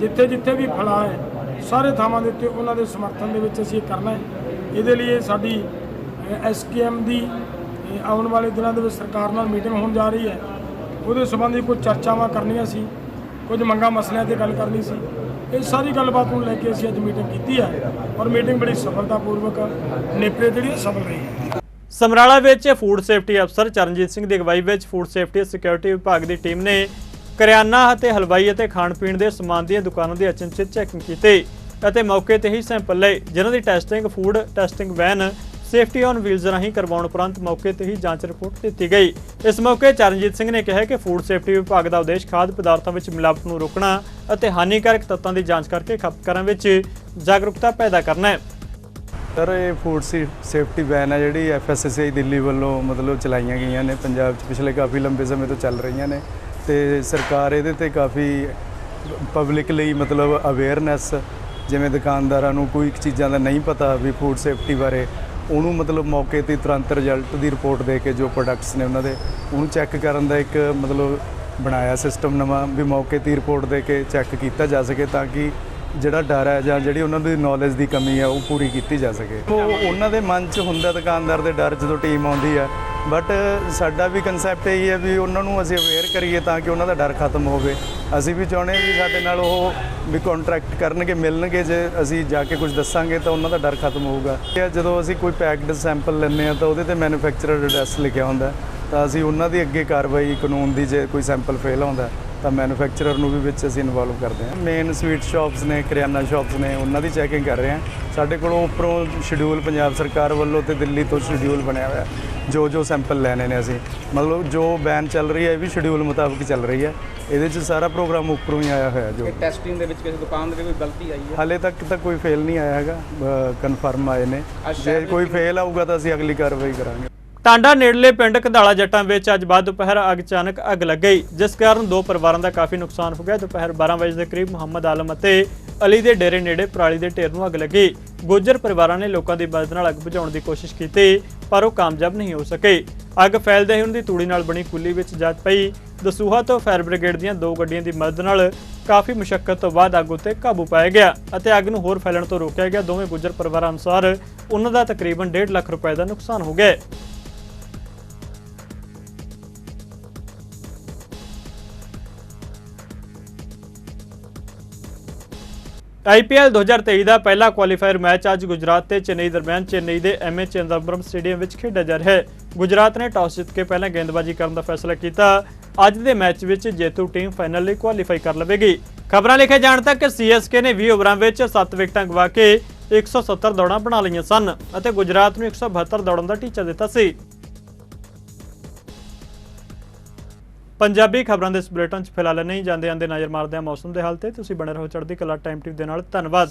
K: ਜਿੱਥੇ ਵੀ ਫੈਲਾਅ ਹੈ ਸਾਰੇ ਥਾਵਾਂ ਦੇ ਉੱਤੇ ਉਹਨਾਂ ਦੇ ਸਮਰਥਨ ਦੇ ਵਿੱਚ ਅਸੀਂ ਇਹ ਕਰਨਾ ਹੈ। ਇਹਦੇ ਲਈ ਸਾਡੀ SKM ਦੀ ਆਉਣ ਵਾਲੇ ਦਿਨਾਂ ਦੇ ਵਿੱਚ ਸਰਕਾਰ ਨਾਲ ਮੀਟਿੰਗ ਹੋਣ ਜਾ ਰਹੀ ਹੈ। ਉਹਦੇ ਸੰਬੰਧੀ ਕੁਝ ਚਰਚਾਵਾਂ ਕਰਨੀਆਂ ਸੀ, ਕੁਝ ਮੰਗਾਂ ਮਸਲਿਆਂ 'ਤੇ ਗੱਲ ਕਰਨੀ ਸੀ। ਇਹ ਸਾਰੀ ਗੱਲਬਾਤ ਨੂੰ ਲੈ ਕੇ ਅਸੀਂ ਅੱਜ ਮੀਟਿੰਗ ਕੀਤੀ ਹੈ ਔਰ ਮੀਟਿੰਗ ਬੜੀ ਸਫਲਤਾਪੂਰਵਕ ਨੇਪਰੇ ਜਿਹੜੀ ਸਫਲ ਰਹੀ ਹੈ।
A: ਸਮਰਾਲਾ ਵਿੱਚ ਫੂਡ ਸੇਫਟੀ ਅਫਸਰ ਚਰਨਜੀਤ ਸਿੰਘ ਦੀ ਅਗਵਾਈ ਵਿੱਚ ਫੂਡ ਸੇਫਟੀ ਸਿਕਿਉਰਿਟੀ ਵਿਭਾਗ ਦੀ ਟੀਮ ਨੇ ਕਰਿਆਨਾ ਅਤੇ ਹਲਵਾਈ ਅਤੇ ਖਾਣ ਪੀਣ ਦੇ ਸਮਾਨ ਦੀਆਂ ਦੁਕਾਨਾਂ ਦੀ ਅਚਨਚੇਤ ਚੈਕਿੰਗ ਕੀਤੀ ਅਤੇ ਮੌਕੇ ਤੇ ਹੀ ਸੈਂਪਲ ਲਏ, ਜਿਨ੍ਹਾਂ ਦੀ testing food testing van safety on wheels ਰਾਹੀਂ ਕਰਵਾਉਣ ਉਪਰੰਤ ਮੌਕੇ ਤੇ ਹੀ ਜਾਂਚ ਰਿਪੋਰਟ ਦਿੱਤੀ ਗਈ। ਇਸ ਮੌਕੇ ਚਰਨਜੀਤ ਸਿੰਘ ਨੇ ਕਿਹਾ ਕਿ ਫੂਡ ਸੇਫਟੀ ਵਿਭਾਗ ਦਾ ਉਦੇਸ਼ ਖਾਦ ਪਦਾਰਥਾਂ ਵਿੱਚ ਮਿਲਾਵਟ ਨੂੰ ਰੋਕਣਾ ਅਤੇ ਹਾਨੀਕਾਰਕ ਤੱਤਾਂ ਦੀ ਜਾਂਚ ਕਰਕੇ ਖਪਤਕਾਰਾਂ ਵਿੱਚ ਜਾਗਰੂਕਤਾ ਪੈਦਾ ਕਰਨਾ ਹੈ।
L: ਸਰ, ਇਹ ਫੂਡ ਸੇਫਟੀ ਵੈਨ ਹੈ ਜਿਹੜੀ FSSAI ਦਿੱਲੀ ਵੱਲੋਂ ਮਤਲਬ ਚਲਾਈਆਂ ਗਈਆਂ ਨੇ ਪੰਜਾਬ 'ਚ ਪਿਛਲੇ ਕਾਫੀ ਲੰਬੇ ਸਮੇਂ ਤੋਂ ਚੱਲ ਰਹੀਆਂ ਨੇ ਤੇ ਸਰਕਾਰ ਇਹਦੇ ਤੇ ਕਾਫੀ ਪਬਲਿਕ ਲਈ ਮਤਲਬ ਅਵੇਅਰਨੈਸ, ਜਿਵੇਂ ਦੁਕਾਨਦਾਰਾਂ ਨੂੰ ਕੋਈ ਚੀਜ਼ਾਂ ਦਾ ਨਹੀਂ ਪਤਾ ਵੀ ਫੂਡ ਸੇਫਟੀ ਬਾਰੇ, ਉਹਨੂੰ ਮਤਲਬ ਮੌਕੇ 'ਤੇ ਤੁਰੰਤ ਰਿਜ਼ਲਟ ਦੀ ਰਿਪੋਰਟ ਦੇ ਕੇ ਜੋ ਪ੍ਰੋਡਕਟਸ ਨੇ ਉਹਨਾਂ ਦੇ ਉਹਨੂੰ ਚੈੱਕ ਕਰਨ ਦਾ ਇੱਕ ਮਤਲਬ ਬਣਾਇਆ ਸਿਸਟਮ ਨਵਾਂ ਵੀ ਮੌਕੇ 'ਤੇ ਰਿਪੋਰਟ ਦੇ ਕੇ ਚੈੱਕ ਕੀਤਾ ਜਾ ਸਕੇ ਤਾਂ ਕਿ ਜਿਹੜਾ ਡਰ ਹੈ ਜਾਂ ਜਿਹੜੀ ਉਹਨਾਂ ਦੀ ਨੌਲੇਜ ਦੀ ਕਮੀ ਹੈ ਉਹ ਪੂਰੀ ਕੀਤੀ ਜਾ ਸਕੇ। ਉਹਨਾਂ ਦੇ ਮਨ 'ਚ ਹੁੰਦਾ ਦੁਕਾਨਦਾਰ ਦੇ ਡਰ ਜਦੋਂ ਟੀਮ ਆਉਂਦੀ ਹੈ, ਬਟ ਸਾਡਾ ਵੀ ਕਨਸੈਪਟ ਇਹੀ ਹੈ ਵੀ ਉਹਨਾਂ ਨੂੰ ਅਸੀਂ ਅਵੇਅਰ ਕਰੀਏ ਤਾਂ ਕਿ ਉਹਨਾਂ ਦਾ ਡਰ ਖਤਮ ਹੋਵੇ। ਅਸੀਂ ਵੀ ਚਾਹੁੰਦੇ ਵੀ ਸਾਡੇ ਨਾਲ ਉਹ ਵੀ ਕੰਟਰੈਕਟ ਕਰਨਗੇ, ਮਿਲਣਗੇ, ਜੇ ਅਸੀਂ ਜਾ ਕੇ ਕੁਝ ਦੱਸਾਂਗੇ ਤਾਂ ਉਹਨਾਂ ਦਾ ਡਰ ਖਤਮ ਹੋਊਗਾ। ਜਦੋਂ ਅਸੀਂ ਕੋਈ ਪੈਕਡ ਸੈਂਪਲ ਲੈਂਦੇ ਹਾਂ ਤਾਂ ਉਹਦੇ ਤੇ ਮੈਨੂਫੈਕਚਰਰ ਐਡਰੈਸ ਲਿਖਿਆ ਹੁੰਦਾ ਤਾਂ ਅਸੀਂ ਉਹਨਾਂ ਦੀ ਅੱਗੇ ਕਾਰਵਾਈ ਕਾਨੂੰਨ ਦੀ, ਜੇ ਕੋਈ ਸੈਂਪਲ ਫੇਲ ਆਉਂਦਾ ਤਾਂ ਮੈਨੂਫੈਕਚਰਰ ਨੂੰ ਵੀ ਵਿੱਚ ਅਸੀਂ ਇਨਵੋਲਵ ਕਰਦੇ ਹਾਂ। ਮੇਨ ਸਵੀਟ ਸ਼ਾਪਸ ਨੇ, ਕਰਿਆਨਾ ਸ਼ਾਪਸ ਨੇ, ਉਹਨਾਂ ਦੀ ਚੈਕਿੰਗ ਕਰ ਰਹੇ ਹਾਂ। ਸਾਡੇ ਕੋਲੋਂ ਉੱਪਰੋਂ ਸ਼ਡਿਊਲ ਪੰਜਾਬ ਸਰਕਾਰ ਵੱਲੋਂ ਤੇ ਦਿੱਲੀ ਤੋਂ ਸ਼ਡਿਊਲ ਬਣਿਆ ਹੋਇਆ ਜੋ ਸੈਂਪਲ ਲੈਣੇ ਨੇ ਅਸੀਂ, ਮਤਲਬ ਜੋ ਬੈਨ ਚੱਲ ਰਹੀ ਹੈ ਇਹ ਵੀ ਸ਼ਡਿਊਲ ਮੁਤਾਬਕ ਚੱਲ ਰਹੀ ਹੈ। ਇਹਦੇ 'ਚ ਸਾਰਾ ਪ੍ਰੋਗਰਾਮ ਉੱਪਰੋਂ ਹੀ ਆਇਆ ਹੋਇਆ। ਜੋ
M: ਟੈਸਟਿੰਗ ਦੇ ਵਿੱਚ ਕਿਸੇ ਦੁਕਾਨ ਦੇ ਕੋਈ ਗਲਤੀ ਆਈ ਹੈ?
L: ਹਾਲੇ ਤੱਕ ਤਾਂ ਕੋਈ ਫੇਲ ਨਹੀਂ ਆਇਆ ਹੈਗਾ, ਕਨਫਰਮ ਆਏ ਨੇ। ਜੇ ਕੋਈ ਫੇਲ ਆਊਗਾ ਤਾਂ ਅਸੀਂ ਅਗਲੀ ਕਾਰਵਾਈ ਕਰਾਂਗੇ।
A: ਟਾਂਡਾ ਨੇੜਲੇ ਪਿੰਡ ਕਧਾਲਾ ਜੱਟਾਂ ਵਿੱਚ ਅੱਜ ਬਾਅਦ ਦੁਪਹਿਰ ਅਚਾਨਕ ਅੱਗ ਲੱਗ ਗਈ, ਜਿਸ ਕਾਰਨ ਦੋ ਪਰਿਵਾਰਾਂ ਦਾ ਕਾਫੀ ਨੁਕਸਾਨ ਹੋ ਗਿਆ। ਦੁਪਹਿਰ 12 ਵਜੇ ਦੇ ਕਰੀਬ ਮੁਹੰਮਦ ਆਲਮ ਅਤੇ ਅਲੀ ਦੇ ਡੇਰੇ ਨੇੜੇ ਪਰਾਲੀ ਦੇ ਢੇਰ ਨੂੰ ਅੱਗ ਲੱਗੀ। ਗੁੱਜਰ ਪਰਿਵਾਰਾਂ ਨੇ ਲੋਕਾਂ ਦੀ ਮਦਦ ਨਾਲ ਅੱਗ ਬੁਝਾਉਣ ਦੀ ਕੋਸ਼ਿਸ਼ ਕੀਤੀ ਪਰ ਉਹ ਕਾਮਯਾਬ ਨਹੀਂ ਹੋ ਸਕੇ। ਅੱਗ ਫੈਲਦੇ ਹੀ ਉਹਨਾਂ ਦੀ ਤੂੜੀ ਨਾਲ ਬਣੀ ਕੁੱਲੀ ਵਿੱਚ ਜਾ ਪਈ। ਦਸੂਹਾ ਤੋਂ ਫਾਇਰ ਬ੍ਰਿਗੇਡ ਦੀਆਂ 2 ਗੱਡੀਆਂ ਦੀ ਮਦਦ ਨਾਲ ਕਾਫੀ ਮੁਸ਼ੱਕਤ ਤੋਂ ਬਾਅਦ ਅੱਗ ਉੱਤੇ ਕਾਬੂ ਪਾਇਆ ਗਿਆ ਅਤੇ ਅੱਗ ਨੂੰ ਹੋਰ ਫੈਲਣ ਤੋਂ ਰੋਕਿਆ ਗਿਆ। ਦੋਵੇਂ ਗੁੱਜਰ ਪਰਿਵਾਰਾਂ ਅਨੁਸਾਰ ਉਹਨਾਂ ਦਾ ਤਕਰੀਬਨ 1.5 ਲੱਖ ਰੁਪਏ ਦਾ ਨੁਕਸਾਨ ਹੋ ਗਿਆ। IPL 2023 ਦਾ ਪਹਿਲਾ ਕੁਆਲੀਫਾਇਰ ਮੈਚ ਅੱਜ ਗੁਜਰਾਤ ਤੇ ਚੇਨਈ ਦਰਮਿਆਨ ਚੇਨਈ ਦੇ MA ਚਿਦੰਬਰਮ ਸਟੇਡੀਅਮ ਵਿੱਚ ਖੇਡਿਆ ਜਾ ਰਿਹਾ ਹੈ। ਗੁਜਰਾਤ ਨੇ ਟਾਸ ਜਿੱਤ ਕੇ ਪਹਿਲਾਂ ਗੇਂਦਬਾਜ਼ੀ ਕਰਨ ਦਾ ਫੈਸਲਾ ਕੀਤਾ। ਅੱਜ ਦੇ ਮੈਚ ਵਿੱਚ ਜੇਤੂ ਟੀਮ ਫਾਈਨਲ ਲਈ ਕੁਆਲੀਫਾਈ ਕਰ ਲਵੇਗੀ। ਖਬਰਾਂ ਲਿਖੇ ਜਾਣ ਤੱਕ CSK ਨੇ 20 ਓਵਰਾਂ ਵਿੱਚ 7 ਵਿਕਟਾਂ ਗਵਾ ਕੇ 170 ਦੌੜਾਂ ਬਣਾ ਲਈਆਂ ਸਨ ਅਤੇ ਗੁਜਰਾਤ ਨੂੰ 172 ਦੌੜਾਂ ਦਾ ਟੀਚਾ ਦਿੱਤਾ ਸੀ। ਪੰਜਾਬੀ ਖਬਰਾਂ ਦੇ ਇਸ ਬੁਲੇਟਿਨ 'ਚ ਫਿਲਹਾਲ ਨਹੀਂ ਜਾਂਦੇ ਨਜ਼ਰ ਮਾਰਦੇ ਹਾਂ ਮੌਸਮ ਦੇ ਹਾਲ ਤੇ। ਤੁਸੀਂ ਬਣੇ ਰਹੋ ਚੜ੍ਹਦੀ ਕਲਾ ਟਾਈਮ ਟੀਵੀ ਦੇ ਨਾਲ। ਧੰਨਵਾਦ।